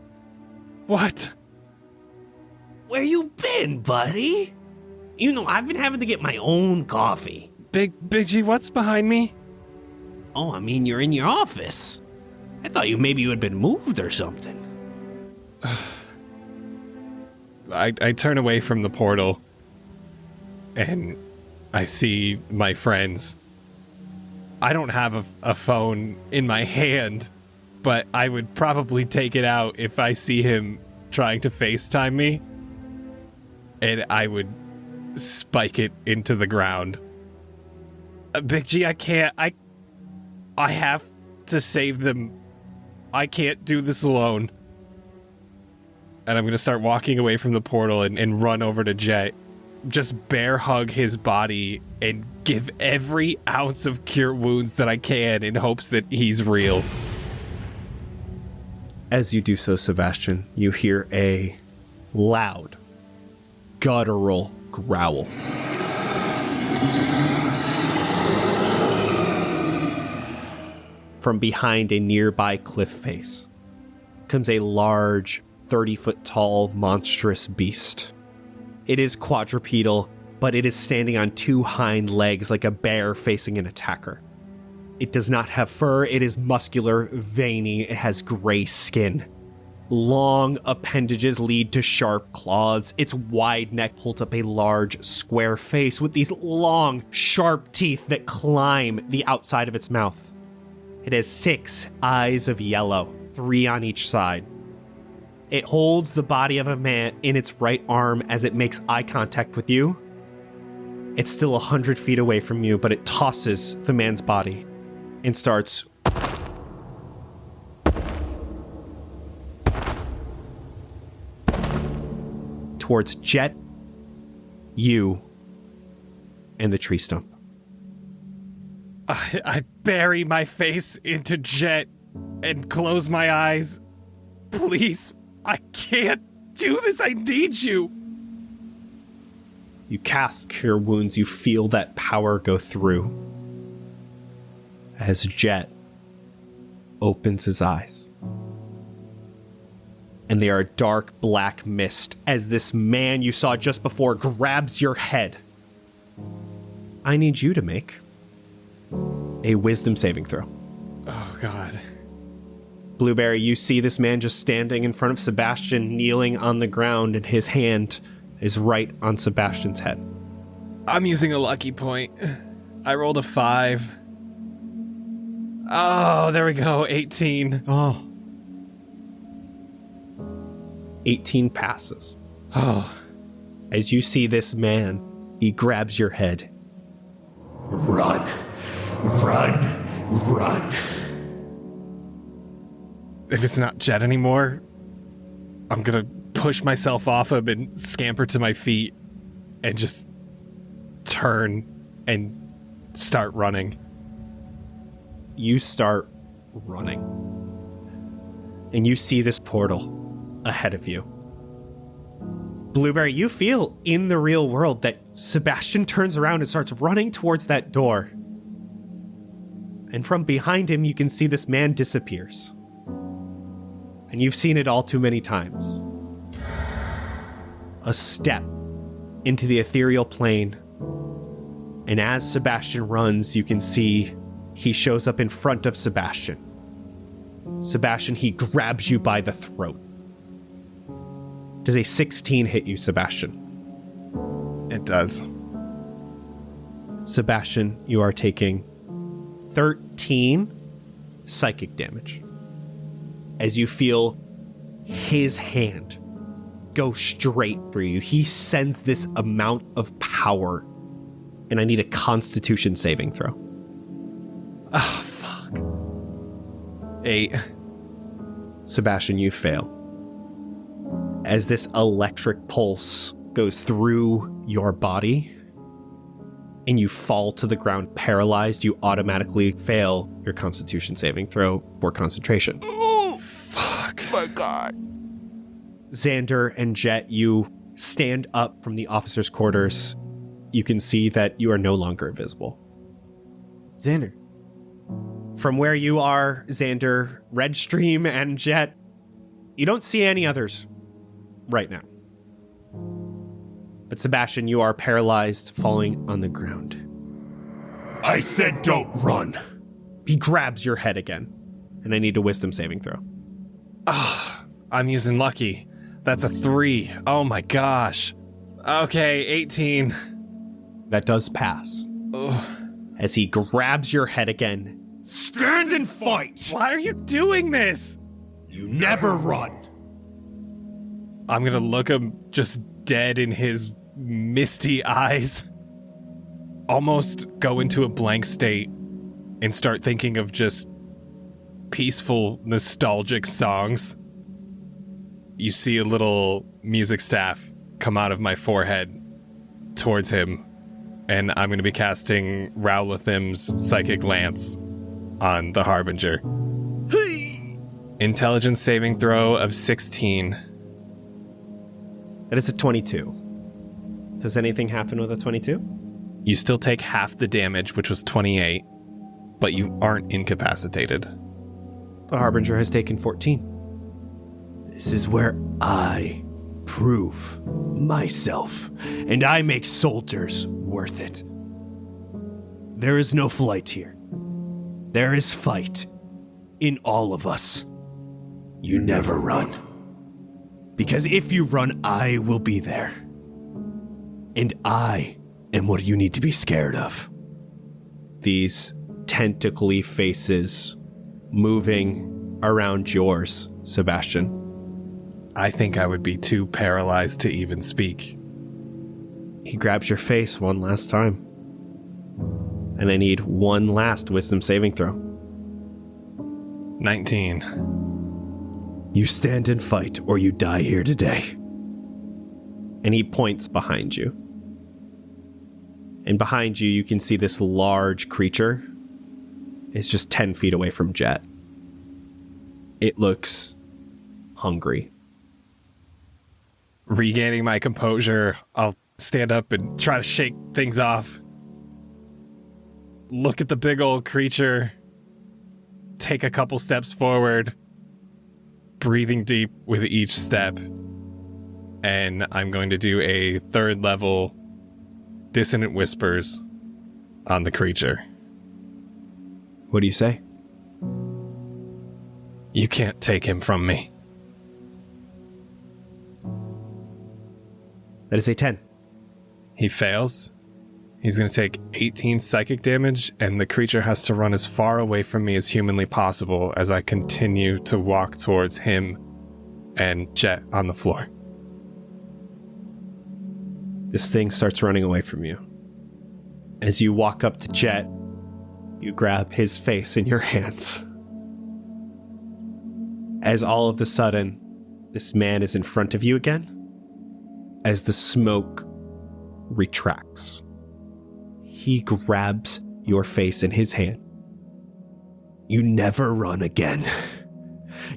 What? Where you been, buddy? You know, I've been having to get my own coffee. Big G, what's behind me? Oh, I mean, you're in your office. I thought maybe you had been moved or something. I turn away from the portal and I see my friends. I don't have a phone in my hand, but I would probably take it out if I see him trying to FaceTime me, and I would spike it into the ground. Big G, I can't. I have to save them. I can't do this alone. and I'm going to start walking away from the portal and run over to Jett. Just bear hug his body and give every ounce of cure wounds that I can in hopes that he's real. As you do so, Sebastian, you hear a loud, guttural growl. From behind a nearby cliff face comes a large, 30-foot tall, monstrous beast. It is quadrupedal, but it is standing on two hind legs like a bear facing an attacker. It does not have fur, it is muscular, veiny, it has gray skin. Long appendages lead to sharp claws. Its wide neck holds up a large, square face with these long, sharp teeth that climb the outside of its mouth. It has 6 eyes of yellow, 3 on each side. It holds the body of a man in its right arm as it makes eye contact with you. It's still 100 feet away from you, but it tosses the man's body and starts towards Jett, you, and the tree stump. I bury my face into Jett and close my eyes. Please, I can't do this. I need you. You cast Cure Wounds. You feel that power go through as Jett opens his eyes. And they are a dark black mist as this man you saw just before grabs your head. I need you to make a wisdom saving throw. Oh, God. Blueberry, you see this man just standing in front of Sebastian, kneeling on the ground, and his hand is right on Sebastian's head. I'm using a lucky point. I rolled a 5. Oh, there we go. 18. Oh. 18 passes. Oh. As you see this man, he grabs your head. Run. Run. Run. If it's not Jett anymore, I'm gonna push myself off him and scamper to my feet and just turn and start running. You start running. And you see this portal ahead of you. Blueberry, you feel in the real world that Sebastian turns around and starts running towards that door. And from behind him, you can see this man disappears. And you've seen it all too many times. A step into the ethereal plane. And as Sebastian runs, you can see he shows up in front of Sebastian. Sebastian, he grabs you by the throat. Does a 16 hit you, Sebastian? It does. Sebastian, you are taking 13 psychic damage as you feel his hand go straight through you. He sends this amount of power, and I need a Constitution saving throw. Oh, fuck. 8. Sebastian, you fail. As this electric pulse goes through your body and you fall to the ground paralyzed, you automatically fail your Constitution saving throw for concentration. Oh, fuck. My God. Xander and Jett, you stand up from the officer's quarters. You can see that you are no longer invisible. Xander. From where you are, Xander, Redstream, and Jett, you don't see any others right now. But Sebastian, you are paralyzed, falling on the ground. I said don't run. He grabs your head again, and I need a wisdom saving throw. I'm using lucky. That's a 3. Oh my gosh. Okay, 18. That does pass. Ugh. As he grabs your head again. Stand and fight. Why are you doing this? You never run. I'm gonna look him just dead in his misty eyes. Almost go into a blank state and start thinking of just peaceful, nostalgic songs. you see a little music staff come out of my forehead towards him, and I'm going to be casting Rowlathim's Psychic Lance on the Harbinger. Intelligence saving throw of 16. That is a 22. Does anything happen with a 22? You still take half the damage, which was 28, but you aren't incapacitated. The Harbinger has taken 14. This is where I prove myself, and I make soldiers worth it. There is no flight here. There is fight in all of us. You never run. Because if you run, I will be there. And I am what you need to be scared of. These tentacly faces moving around yours, Sebastian. I think I would be too paralyzed to even speak. He grabs your face one last time. And I need one last wisdom saving throw. 19. You stand and fight, or you die here today. And he points behind you. And behind you, you can see this large creature is just 10 feet away from Jett. It looks hungry. Regaining my composure, I'll stand up and try to shake things off. Look at the big old creature. Take a couple steps forward. Breathing deep with each step. And I'm going to do a 3rd level Dissonant Whispers on the creature. What do you say? You can't take him from me. That is a 10. He fails. He's going to take 18 psychic damage, and the creature has to run as far away from me as humanly possible as I continue to walk towards him and Jett on the floor. This thing starts running away from you. As you walk up to Jett, you grab his face in your hands. As all of a sudden, this man is in front of you again. As the smoke retracts, he grabs your face in his hand. You never run again.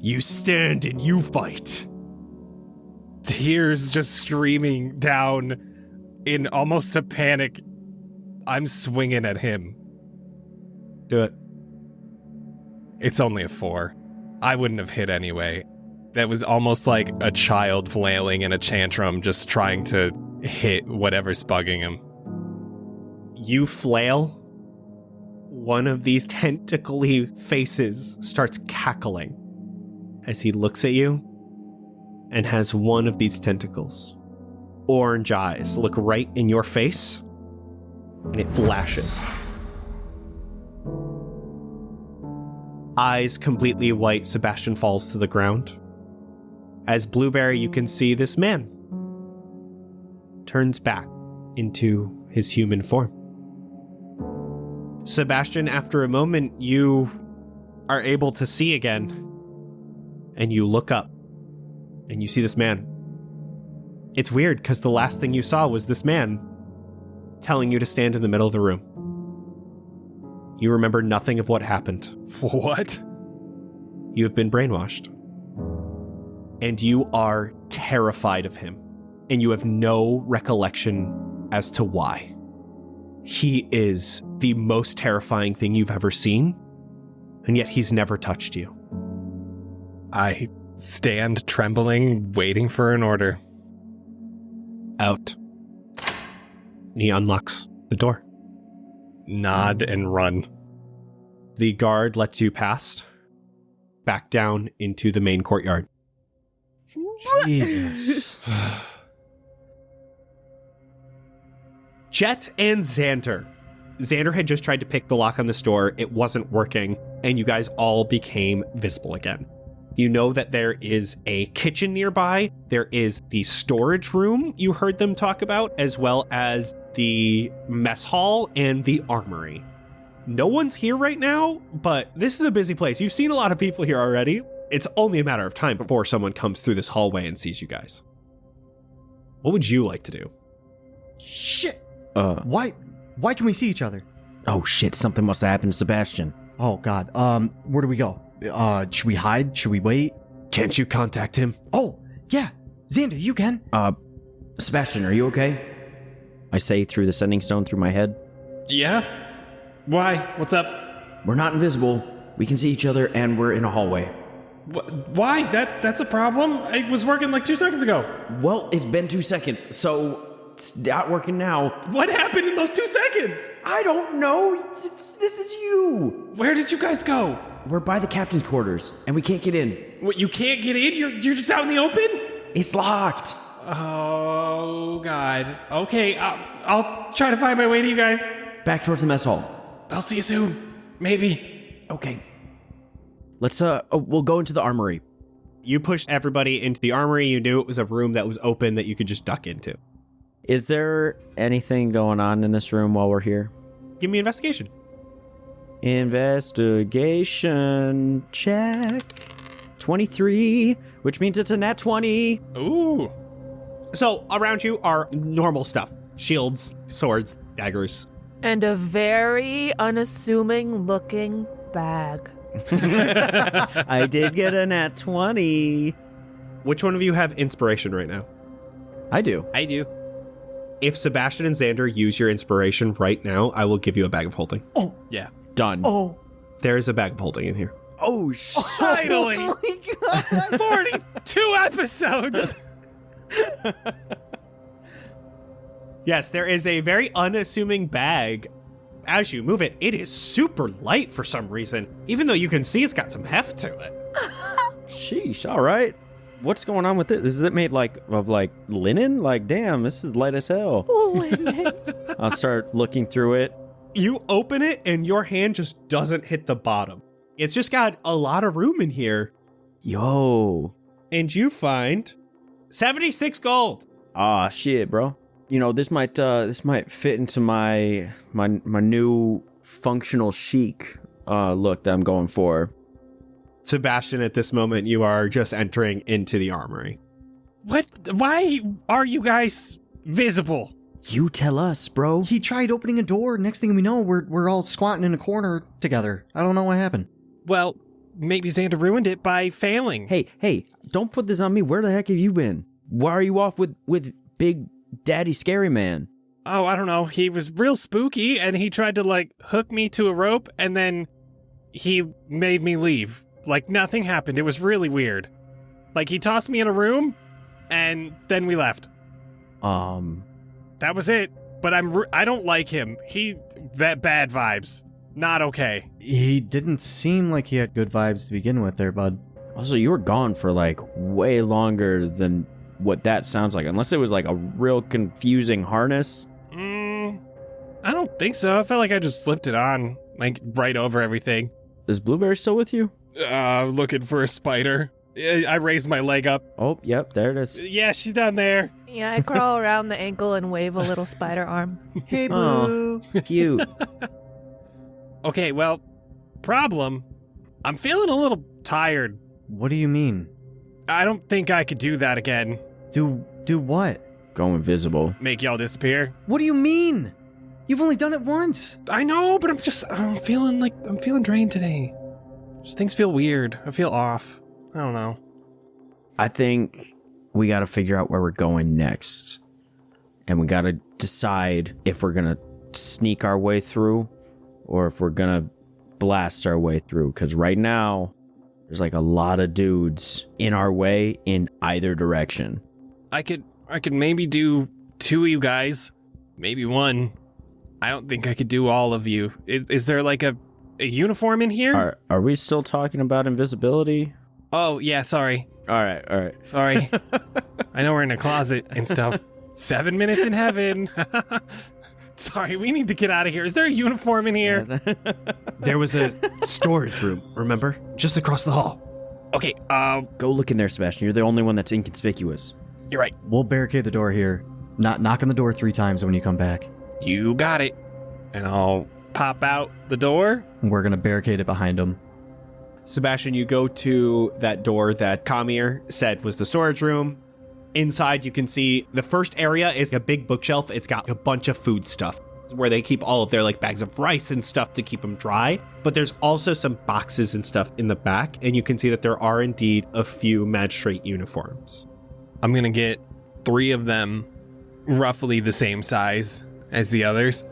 You stand and you fight. Tears just streaming down in almost a panic. I'm swinging at him. Do it. It's only a 4. I wouldn't have hit anyway. That was almost like a child flailing in a tantrum, just trying to hit whatever's bugging him. You flail. One of these tentacly faces starts cackling as he looks at you and has one of these tentacles. Orange eyes look right in your face, and it flashes. Eyes completely white, Sebastian falls to the ground. As Blueberry, you can see this man turns back into his human form. Sebastian, after a moment, you are able to see again, and you look up, and you see this man. It's weird, because the last thing you saw was this man telling you to stand in the middle of the room. You remember nothing of what happened. What? You have been brainwashed. And you are terrified of him, and you have no recollection as to why. He is the most terrifying thing you've ever seen, and yet he's never touched you. I stand trembling, waiting for an order. Out. And he unlocks the door. Nod and run. The guard lets you past, back down into the main courtyard. Jesus. Jett and Xander. Xander had just tried to pick the lock on this door. It wasn't working, and you guys all became visible again. You know that there is a kitchen nearby. There is the storage room you heard them talk about, as well as the mess hall and the armory. No one's here right now, but this is a busy place. You've seen a lot of people here already. It's only a matter of time before someone comes through this hallway and sees you guys. What would you like to do? Shit. Why can we see each other? Oh shit, something must have happened to Sebastian. Oh God. Where do we go? Should we hide? Should we wait? Can't you contact him? Oh, yeah. Xander, you can. Sebastian, are you okay? I say through the sending stone through my head. Yeah? Why? What's up? We're not invisible. We can see each other and we're in a hallway. Why? That's a problem? It was working like 2 seconds ago. Well, it's been 2 seconds, so it's not working now. What happened in those 2 seconds? I don't know. This is you. Where did you guys go? We're by the captain's quarters, and we can't get in. What, you can't get in? You're just out in the open? It's locked. Oh, God. Okay, I'll try to find my way to you guys. Back towards the mess hall. I'll see you soon. Maybe. Okay. Let's, we'll go into the armory. You pushed everybody into the armory. You knew it was a room that was open that you could just duck into. Is there anything going on in this room while we're here? Give me an investigation. Investigation check. 23, which means it's a nat 20. Ooh. So around you are normal stuff. Shields, swords, daggers. And a very unassuming looking bag. I did get a nat 20. Which one of you have inspiration right now? I do. I do. If Sebastian and Xander use your inspiration right now, I will give you a bag of holding. Oh, Yeah. Done. oh, There is a bag of holding in here. oh, shit. Finally! Oh my God. 42 episodes! Yes, there is a very unassuming bag. As you move it, it is super light for some reason, even though you can see it's got some heft to it. Sheesh, all right. What's going on with this? Is it made of linen? Like, damn, this is light as hell. I'll start looking through it. You open it and your hand just doesn't hit the bottom. It's just got a lot of room in here. Yo. And you find 76 gold. Ah, shit, bro. You know, this might fit into my new functional chic look that I'm going for. Sebastian, at this moment, you are just entering into the armory. What? Why are you guys visible? You tell us, bro. He tried opening a door. Next thing we know, we're all squatting in a corner together. I don't know what happened. Well, maybe Xander ruined it by failing. Hey, don't put this on me. Where the heck have you been? Why are you off with Big Daddy Scary Man? Oh, I don't know. He was real spooky, and he tried to, hook me to a rope, and then he made me leave. Nothing happened. It was really weird. He tossed me in a room, and then we left. That was it. But I don't like him. Bad vibes. Not okay. He didn't seem like he had good vibes to begin with there, bud. Also, you were gone for way longer than what that sounds like. Unless it was a real confusing harness. I don't think so. I felt like I just slipped it on, right over everything. Is Blueberry still with you? Looking for a spider. I raised my leg up. Oh, yep, there it is. Yeah, she's down there. Yeah, I crawl around the ankle and wave a little spider arm. Hey, Blue. Blue. Cute. Okay, well, problem. I'm feeling a little tired. What do you mean? I don't think I could do that again. Do what? Go invisible. Make y'all disappear. What do you mean? You've only done it once. I know, but I'm feeling drained today. Just things feel weird. I feel off. I don't know. I think we got to figure out where we're going next. And we got to decide if we're going to sneak our way through or if we're going to blast our way through. Because right now, there's a lot of dudes in our way in either direction. I could maybe do 2 of you guys. Maybe 1. I don't think I could do all of you. Is there a uniform in here? Are we still talking about invisibility? Oh, yeah, sorry. All right. Sorry. I know we're in a closet and stuff. 7 minutes in heaven. Sorry, we need to get out of here. Is there a uniform in here? There was a storage room, remember? Just across the hall. Okay, Go look in there, Sebastian. You're the only one that's inconspicuous. you're right. We'll barricade the door here. Knock on the door 3 times when you come back. You got it. And I'll pop out the door. We're gonna barricade it behind him. Sebastian, you go to that door that Kamir said was the storage room. Inside, you can see the first area is a big bookshelf. It's got a bunch of food stuff where they keep all of their like bags of rice and stuff to keep them dry. But there's also some boxes and stuff in the back. And you can see that there are indeed a few magistrate uniforms. I'm going to get 3 of them, roughly the same size as the others,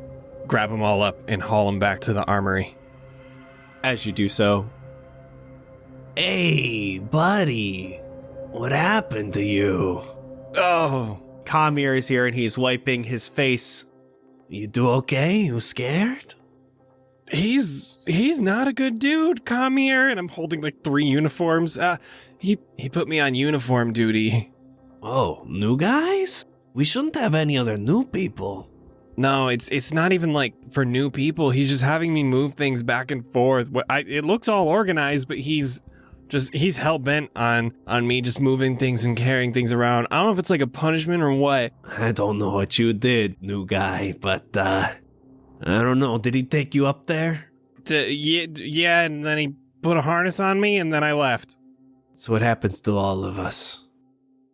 grab them all up and haul them back to the armory. As you do so, Hey, buddy. What happened to you? Oh, Kamir is here and he's wiping his face. You do okay? You scared? he's not a good dude, Kamir. And I'm holding like 3 uniforms. He put me on uniform duty. Oh, new guys? We shouldn't have any other new people. No, it's not even like for new people. He's just having me move things back and forth. It looks all organized, but he's hell-bent on me just moving things and carrying things around. I don't know if it's like a punishment or what. I don't know what you did, new guy, but, I don't know. Did he take you up there? Yeah, and then he put a harness on me, and then I left. So it happens to all of us.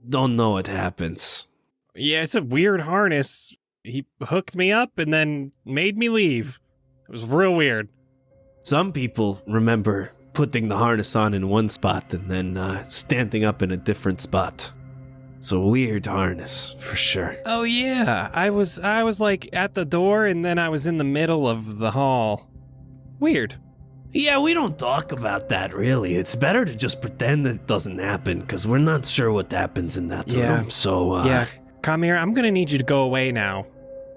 Don't know what happens. Yeah, it's a weird harness. He hooked me up and then made me leave. It was real weird. Some people remember putting the harness on in one spot and then standing up in a different spot. So weird harness, for sure. Oh yeah, I was like at the door and then I was in the middle of the hall. Weird. Yeah, we don't talk about that, really. It's better to just pretend that it doesn't happen, because we're not sure what happens in that room, so, Yeah, Kamir, I'm gonna need you to go away now.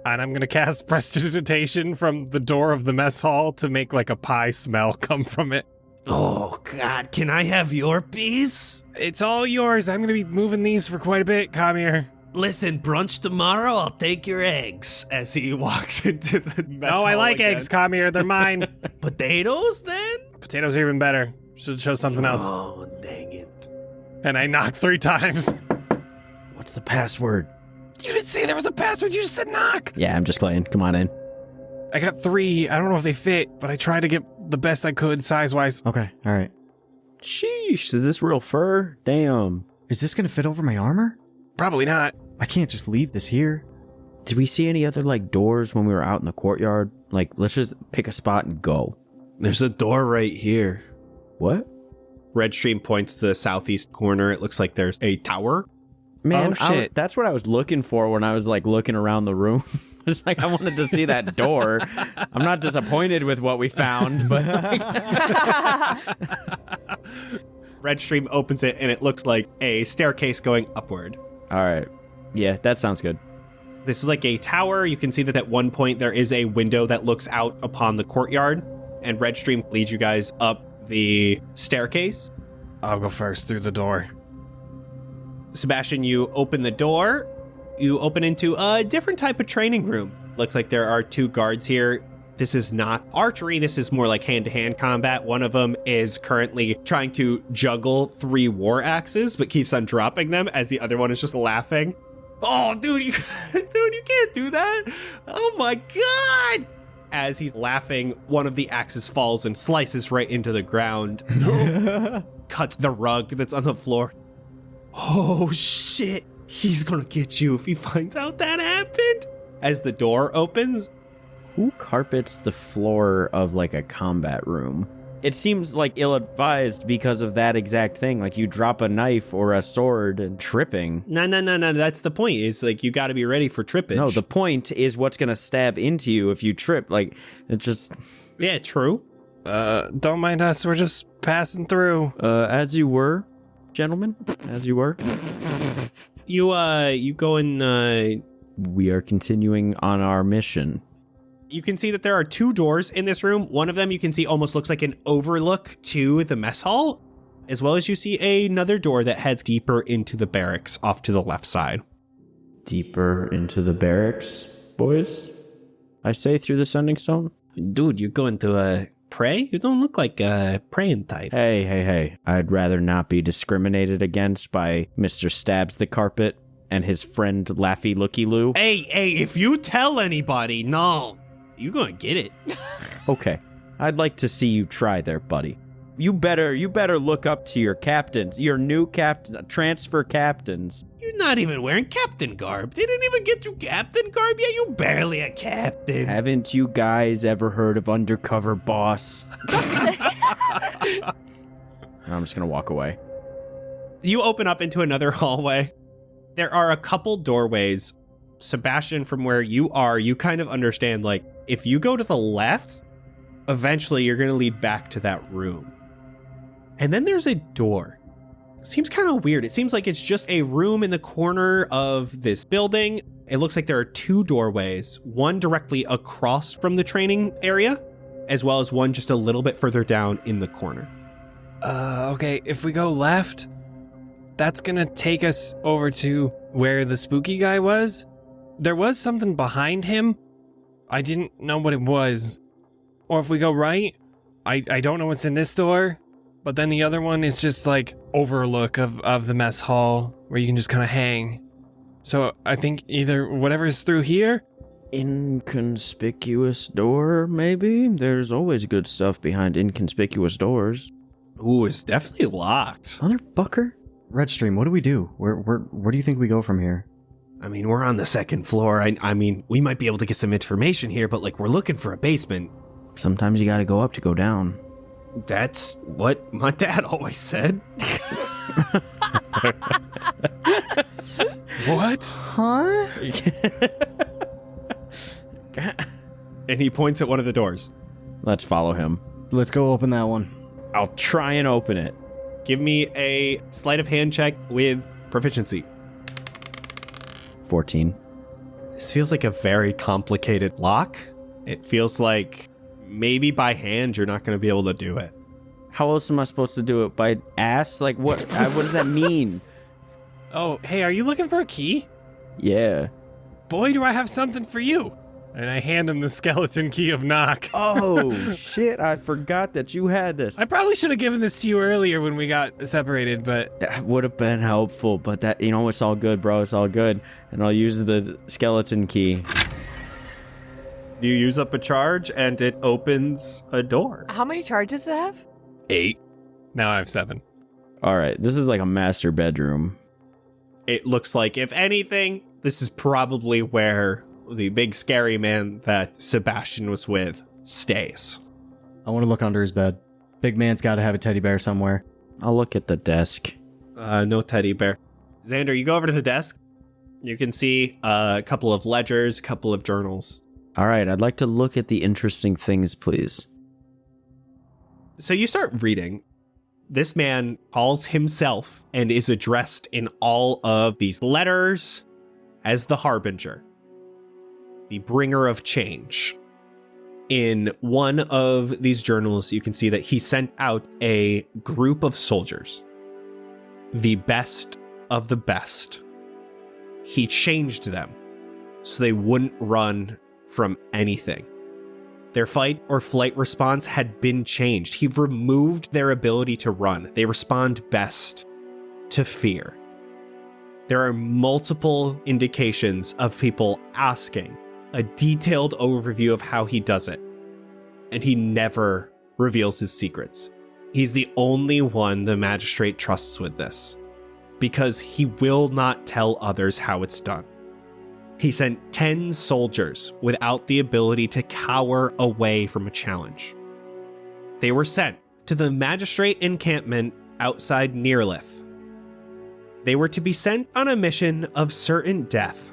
And I'm gonna cast Prestidigitation from the door of the mess hall to make like a pie smell come from it. Oh, God, can I have your piece? It's all yours. I'm gonna be moving these for quite a bit, Kamir. Listen, brunch tomorrow, I'll take your eggs. as he walks into the mess Oh, I hall like again. eggs, Kamir. They're mine. Potatoes, then? Potatoes are even better. Should show something else. Oh, dang it. And I knocked 3 times. What's the password? You didn't say there was a password. You just said knock. Yeah, I'm just playing. Come on in. I got 3. I don't know if they fit, but I tried to get the best I could size-wise. Okay, all right. Sheesh, is this real fur? Damn. Is this gonna fit over my armor? Probably not. I can't just leave this here. Did we see any other, like, doors when we were out in the courtyard? Like, let's just pick a spot and go. There's a door right here. What? Redstream points to the southeast corner. It looks like there's a tower. Man, Oh, shit. that's what I was looking for when I was, like, looking around the room. It's like, I wanted to see that door. I'm not disappointed with what we found, but... Redstream opens it, and it looks like a staircase going upward. All right. Yeah, that sounds good. This is like a tower. You can see that at one point there is a window that looks out upon the courtyard, and Redstream leads you guys up the staircase. I'll go first through the door. Sebastian, you open the door. You open into a different type of training room. Looks like there are 2 guards here. This is not archery. This is more like hand-to-hand combat. One of them is currently trying to juggle 3 war axes, but keeps on dropping them as the other one is just laughing. Oh, dude, you can't do that. Oh my God. As he's laughing, one of the axes falls and slices right into the ground. Cuts the rug that's on the floor. Oh shit. He's gonna get you if he finds out that happened. As the door opens, Who carpets the floor of, like, a combat room? It seems, like, ill-advised because of that exact thing. Like, you drop a knife or a sword and tripping. No. That's the point. It's like you got to be ready for trippage. No, the point is what's going to stab into you if you trip. Like, it just... Yeah, true. Don't mind us. We're just passing through. As you were, gentlemen. As you were. You go and We are continuing on our mission. you can see that there are 2 doors in this room. One of them you can see almost looks like an overlook to the mess hall, as well as you see another door that heads deeper into the barracks off to the left side. Deeper into the barracks, boys? I say through the sending stone. Dude, you're going to pray? You don't look like a praying type. Hey. I'd rather not be discriminated against by Mr. Stabs the Carpet and his friend Laffy Looky Loo. Hey, if you tell anybody, no, you're going to get it. Okay. I'd like to see you try there, buddy. You better look up to your captains, your new captain, transfer captains. You're not even wearing captain garb. They didn't even get you captain garb yet. You barely a captain. Haven't you guys ever heard of undercover boss? I'm just gonna walk away. You open up into another hallway. There are a couple doorways. Sebastian, from where you are, you kind of understand, like, if you go to the left, eventually you're going to lead back to that room. And then there's a door. Seems kind of weird. It seems like it's just a room in the corner of this building. It looks like there are two doorways, one directly across from the training area, as well as one just a little bit further down in the corner. Okay, if we go left, that's gonna take us over to where the spooky guy was. There was something behind him. I didn't know what it was. Or if we go right, I don't know what's in this door, but then the other one is just like overlook of the mess hall where you can just kind of hang. So I think either whatever's through here. Inconspicuous door, maybe? There's always good stuff behind inconspicuous doors. Ooh, it's definitely locked. Motherfucker. Redstream, what do we do? Where do you think we go from here? I mean, we're on the second floor. I mean, we might be able to get some information here, but like, we're looking for a basement. Sometimes you gotta go up to go down. That's what my dad always said. What? Huh? And he points at one of the doors. Let's follow him. Let's go open that one. I'll try and open it. Give me a sleight of hand check with proficiency. 14. This feels like a very complicated lock. It feels like maybe by hand you're not going to be able to do it. How else am I supposed to do it? By ass? Like, what does that mean? Oh, hey, are you looking for a key? Yeah. Boy, do I have something for you. And I hand him the skeleton key of knock. Oh, shit. I forgot that you had this. I probably should have given this to you earlier when we got separated, but... That would have been helpful, but that, it's all good, bro. It's all good. And I'll use the skeleton key. You use up a charge and it opens a door. How many charges does it have? 8. Now I have 7. All right. This is like a master bedroom. It looks like, if anything, this is probably where the big scary man that Sebastian was with stays. I want to look under his bed. Big man's got to have a teddy bear somewhere. I'll look at the desk. No teddy bear. Xander, you go over to the desk. You can see a couple of ledgers, a couple of journals. All right. I'd like to look at the interesting things, please. So you start reading. This man calls himself and is addressed in all of these letters as the Harbinger, the bringer of change. In one of these journals, you can see that he sent out a group of soldiers, the best of the best. He changed them so they wouldn't run from anything. Their fight or flight response had been changed. He removed their ability to run. They respond best to fear. There are multiple indications of people asking a detailed overview of how he does it, and he never reveals his secrets. He's the only one the magistrate trusts with this, because he will not tell others how it's done. He sent 10 soldiers without the ability to cower away from a challenge. They were sent to the magistrate encampment outside Nearlith. They were to be sent on a mission of certain death.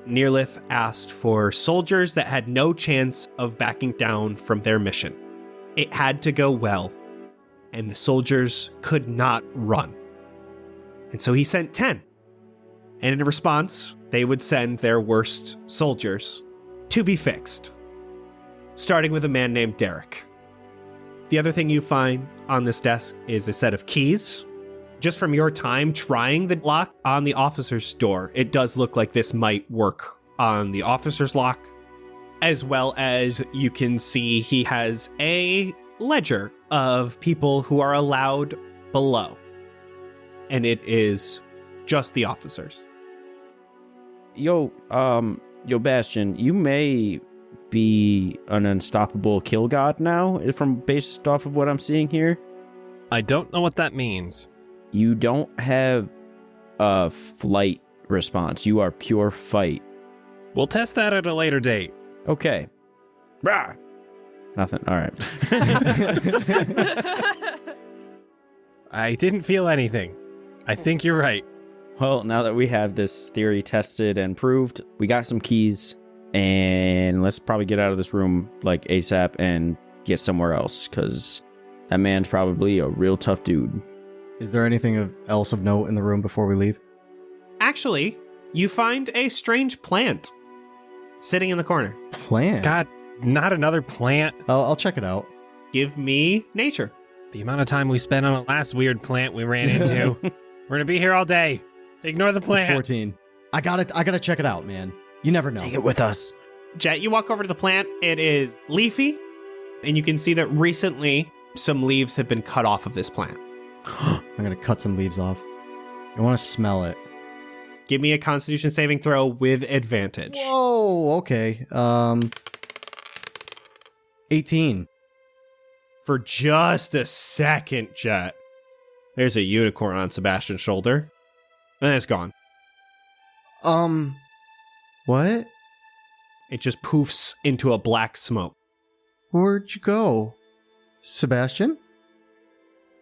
Nearlith asked for soldiers that had no chance of backing down from their mission. It had to go well, and the soldiers could not run. And so he sent 10. And in response, they would send their worst soldiers to be fixed, starting with a man named Derek. The other thing you find on this desk is a set of keys. Just from your time trying the lock on the officer's door, it does look like this might work on the officer's lock, as well as you can see he has a ledger of people who are allowed below, and it is just the officers. Yo, Bastian, you may be an unstoppable kill god now, based off of what I'm seeing here. I don't know what that means. You don't have a flight response. You are pure fight. We'll test that at a later date. Okay. Rah! Nothing. All right. I didn't feel anything. I think you're right. Well, now that we have this theory tested and proved, we got some keys, and let's probably get out of this room like ASAP and get somewhere else, because that man's probably a real tough dude. Is there anything else of note in the room before we leave? Actually, you find a strange plant sitting in the corner. Plant? God, not another plant. I'll check it out. Give me nature. The amount of time we spent on a last weird plant we ran into. We're gonna be here all day. Ignore the plant. It's 14. I gotta check it out, man. You never know. Take it with us. Jett, you walk over to the plant. It is leafy, and you can see that recently some leaves have been cut off of this plant. I'm gonna cut some leaves off. I want to smell it. Give me a Constitution saving throw with advantage. Whoa, okay. 18. For just a second, Jett, there's a unicorn on Sebastian's shoulder, and it's gone. What? It just poofs into a black smoke. Where'd you go? Sebastian?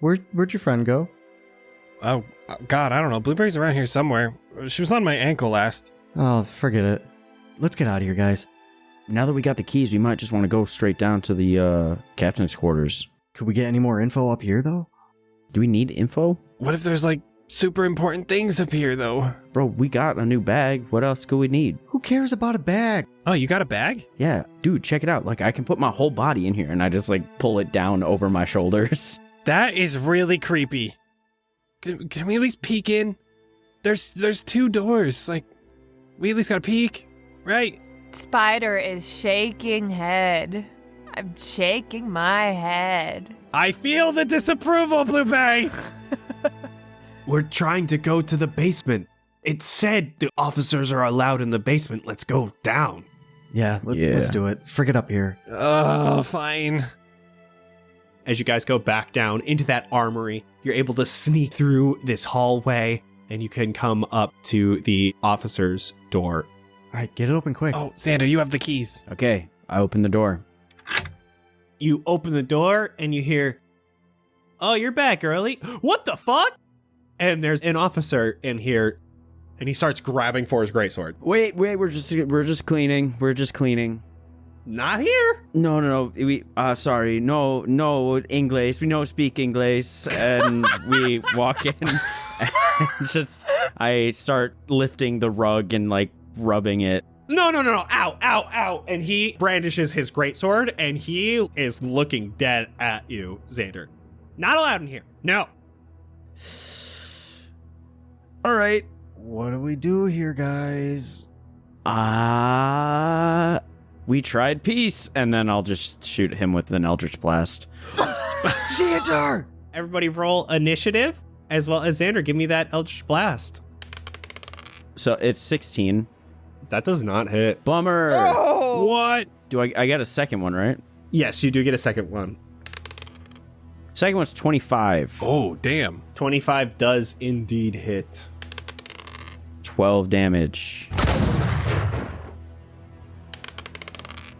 Where'd your friend go? Oh, God, I don't know. Blueberry's around here somewhere. She was on my ankle last. Oh, forget it. Let's get out of here, guys. Now that we got the keys, we might just want to go straight down to the captain's quarters. Could we get any more info up here, though? Do we need info? What if there's, like, super important things up here, though? Bro, we got a new bag. What else could we need? Who cares about a bag? Oh, you got a bag? Yeah, dude, check it out. Like, I can put my whole body in here, and I just, like, pull it down over my shoulders. That is really creepy. Can we at least peek in? There's 2 doors. Like, we at least gotta peek, right? Spider is shaking head. I'm shaking my head. I feel the disapproval, Blueberry. We're trying to go to the basement. It said the officers are allowed in the basement. Let's go down. Yeah, let's do it. Forget up here. Oh, fine. As you guys go back down into that armory, you're able to sneak through this hallway, and you can come up to the officer's door. All right, get it open quick. Oh, Xander, you have the keys. Okay, I open the door. You open the door, and you hear, "Oh, you're back early. What the fuck?" And there's an officer in here, and he starts grabbing for his greatsword. Wait, we're just cleaning. We're just cleaning. Not here. No. We sorry. No English. We don't speak English. And we walk in and I start lifting the rug and like rubbing it. No. Ow. And he brandishes his greatsword, and he is looking dead at you, Xander. Not allowed in here. No. All right. What do we do here, guys? We tried peace, and then I'll just shoot him with an Eldritch Blast. Xander! Everybody roll initiative, as well as Xander. Give me that Eldritch Blast. So it's 16. That does not hit. Bummer. Oh! What? Do I get a second one, right? Yes, you do get a second one. Second one's 25. Oh, damn. 25 does indeed hit. 12 damage.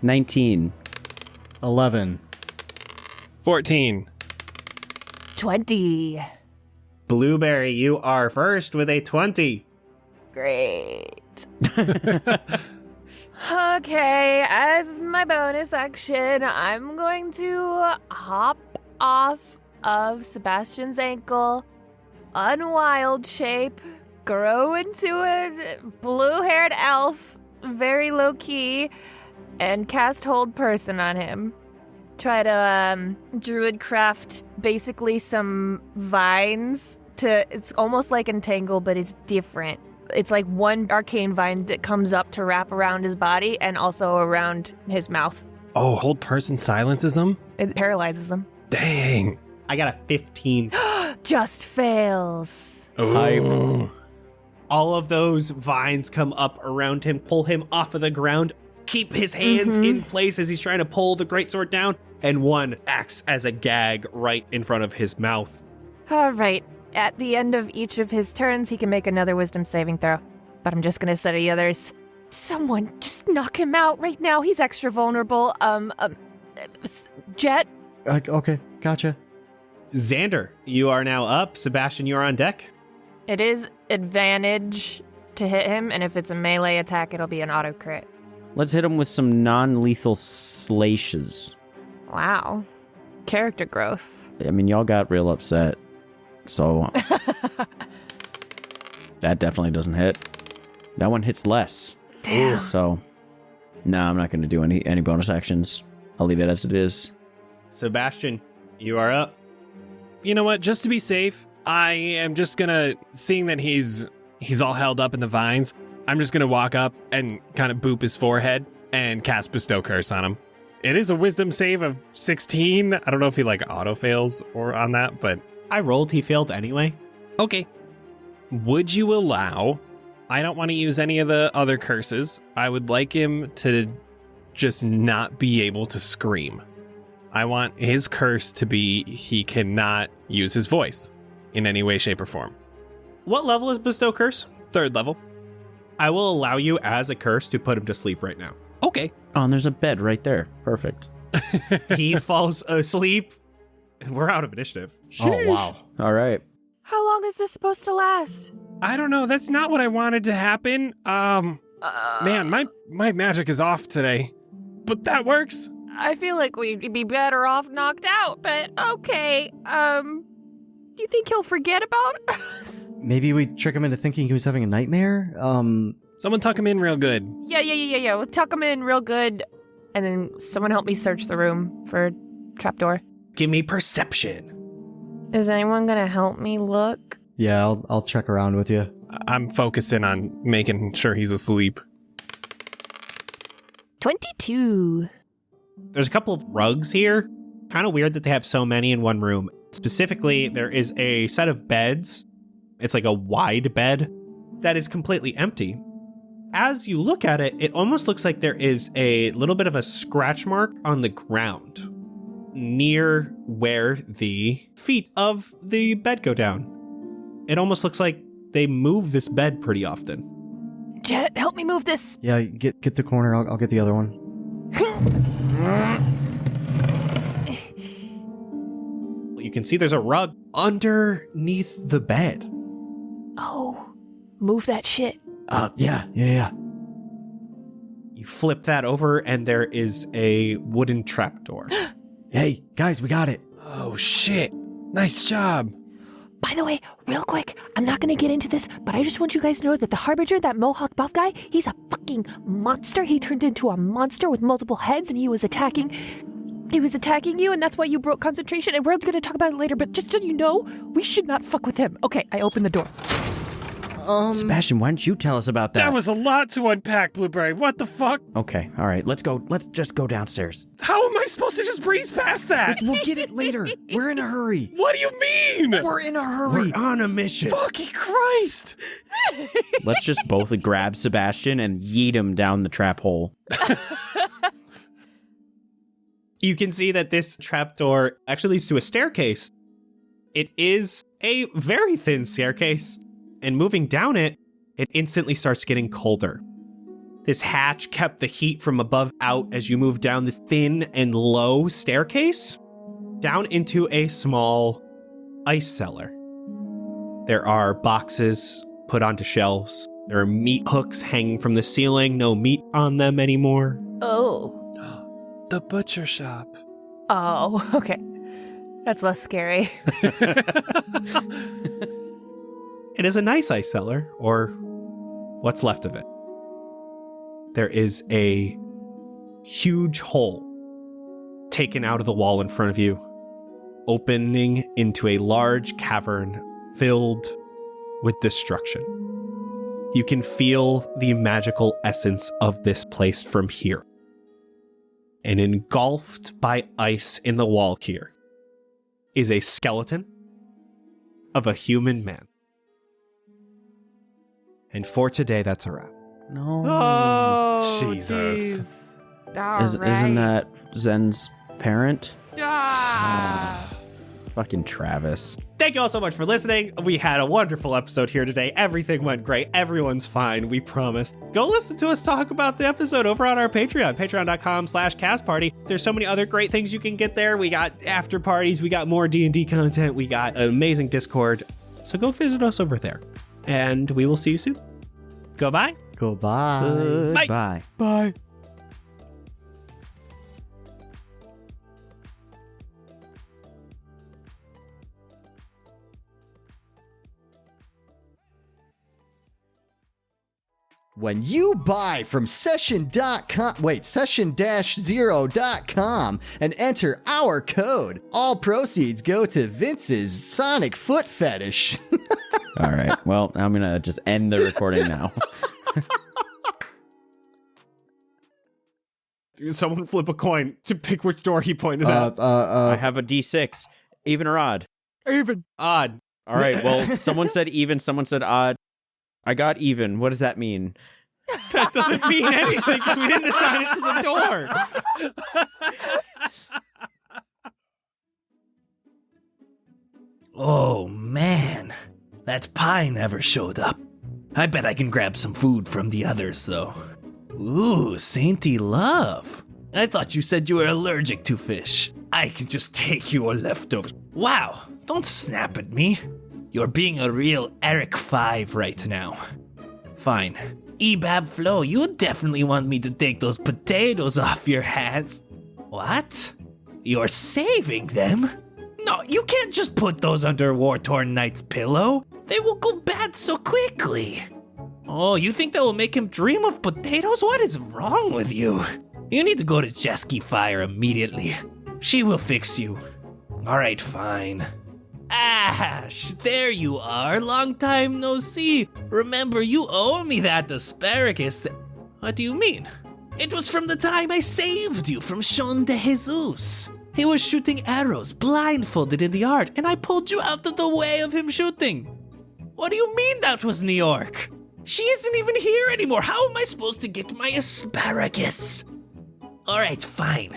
19. 11. 14. 20. Blueberry, you are first with a 20. Great. Okay, as my bonus action, I'm going to hop off of Sebastian's ankle, unwild shape, grow into a blue-haired elf, very low-key, and cast Hold Person on him. Try to druid craft basically some vines it's almost like Entangle, but it's different. It's like one arcane vine that comes up to wrap around his body and also around his mouth. Oh, Hold Person silences him? It paralyzes him. Dang. I got a 15. Just fails. Ooh. All of those vines come up around him, pull him off of the ground, keep his hands in place as he's trying to pull the greatsword down, and one acts as a gag right in front of his mouth. All right. At the end of each of his turns, he can make another wisdom saving throw. But I'm just gonna study others. Someone just knock him out right now. He's extra vulnerable. Jett? Okay, gotcha. Xander, you are now up. Sebastian, you are on deck. It is advantage to hit him, and if it's a melee attack, it'll be an auto crit. Let's hit him with some non-lethal slashes. Wow. Character growth. I mean, y'all got real upset, so that definitely doesn't hit. That one hits less. Damn. So, no, I'm not going to do any bonus actions. I'll leave it as it is. Sebastian, you are up. You know what? Just to be safe, I am just gonna, seeing that he's all held up in the vines, I'm just gonna walk up and kind of boop his forehead and cast Bestow Curse on him. It is a wisdom save of 16. I don't know if he auto fails or on that, but I rolled, he failed anyway. okay. Would you allow, I don't want to use any of the other curses. I would like him to just not be able to scream. I want his curse to be he cannot use his voice in any way, shape, or form. What level is Bestow Curse? 3rd level. I will allow you as a curse to put him to sleep right now. Okay. Oh, and there's a bed right there. Perfect. He falls asleep, and we're out of initiative. Oh, wow. All right. How long is this supposed to last? I don't know. That's not what I wanted to happen. Man, my magic is off today, but that works. I feel like we'd be better off knocked out, but okay. You think he'll forget about us? Maybe we trick him into thinking he was having a nightmare? Someone tuck him in real good. Yeah. We'll tuck him in real good. And then someone help me search the room for trapdoor. Give me perception. Is anyone gonna help me look? Yeah, I'll check around with you. I'm focusing on making sure he's asleep. 22. There's a couple of rugs here. Kind of weird that they have so many in one room. Specifically, there is a set of beds. It's like a wide bed that is completely empty. As you look at it, it almost looks like there is a little bit of a scratch mark on the ground near where the feet of the bed go down. It almost looks like they move this bed pretty often. Jett, help me move this. Yeah, get the corner. I'll get the other one. You can see there's a rug underneath the bed. Oh, move that shit. Yeah. You flip that over and there is a wooden trapdoor. Hey, guys, we got it. Oh, shit. Nice job. By the way, real quick, I'm not gonna get into this, but I just want you guys to know that the Harbinger, that Mohawk buff guy, he's a fucking monster. He turned into a monster with multiple heads, and he was attacking you, and that's why you broke concentration, and we're gonna talk about it later, but just so you know, we should not fuck with him. Okay, I opened the door. Sebastian, why don't you tell us about that? That was a lot to unpack, Blueberry. What the fuck? Okay, all right. Let's go. Let's just go downstairs. How am I supposed to just breeze past that? We'll get it later. We're in a hurry. What do you mean? We're in a hurry. We're on a mission. Fucking Christ. Let's just both grab Sebastian and yeet him down the trap hole. You can see that this trapdoor actually leads to a staircase. It is a very thin staircase, and moving down it, it instantly starts getting colder. This hatch kept the heat from above out as you move down this thin and low staircase down into a small ice cellar. There are boxes put onto shelves. There are meat hooks hanging from the ceiling, no meat on them anymore. Oh. The butcher shop. Oh, okay. That's less scary. It is a nice ice cellar, or what's left of it. There is a huge hole taken out of the wall in front of you, opening into a large cavern filled with destruction. You can feel the magical essence of this place from here. And engulfed by ice in the wall here is a skeleton of a human man. And for today, that's a wrap. No. Oh, Jesus. jeez. All Isn't right. that Zen's parent? Ah. Fucking Travis. Thank you all so much for listening. We had a wonderful episode here today. Everything went great. Everyone's fine, we promise. Go listen to us talk about the episode over on our Patreon, patreon.com/castparty. There's so many other great things you can get there. We got after parties, we got more D&D content, we got an amazing Discord. So go visit us over there. And we will see you soon. Goodbye. Goodbye. Goodbye. Bye. When you buy from session-0.com and enter our code, all proceeds go to Vince's Sonic Foot Fetish. All right. Well, I'm going to just end the recording now. Someone flip a coin to pick which door he pointed at. I have a D6. Even or odd? Even. Odd. All right. Well, someone said even. Someone said odd. I got even. What does that mean? That doesn't mean anything because we didn't assign it to the door. Oh, man. That pie never showed up. I bet I can grab some food from the others, though. Ooh, Sainty Love. I thought you said you were allergic to fish. I can just take your leftovers. Wow, don't snap at me. You're being a real Eric 5 right now. Fine. Ebab Flo, you definitely want me to take those potatoes off your hands. What? You're saving them? No, you can't just put those under War-Torn Knight's pillow. They will go bad so quickly. Oh, you think that will make him dream of potatoes? What is wrong with you? You need to go to Jesky Fire immediately. She will fix you. Alright, fine. Ash, there you are. Long time no see. Remember, you owe me that asparagus. What do you mean? It was from the time I saved you from Sean de Jesus. He was shooting arrows blindfolded in the art, and I pulled you out of the way of him shooting. What do you mean that was New York? She isn't even here anymore. How am I supposed to get my asparagus? Alright, fine.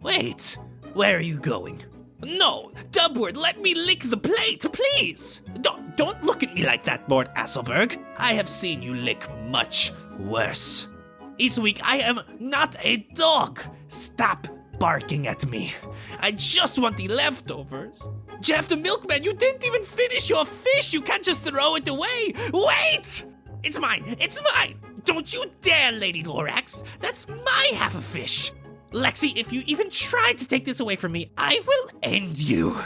Wait, where are you going? No, Dubward, let me lick the plate, please! Don't look at me like that, Lord Asselberg. I have seen you lick much worse. Eastweek, I am not a dog. Stop barking at me. I just want the leftovers. Jeff the milkman, you didn't even finish your fish. You can't just throw it away. Wait! It's mine. It's mine. Don't you dare, Lady Lorax. That's my half a fish. Lexi, if you even try to take this away from me, I will end you.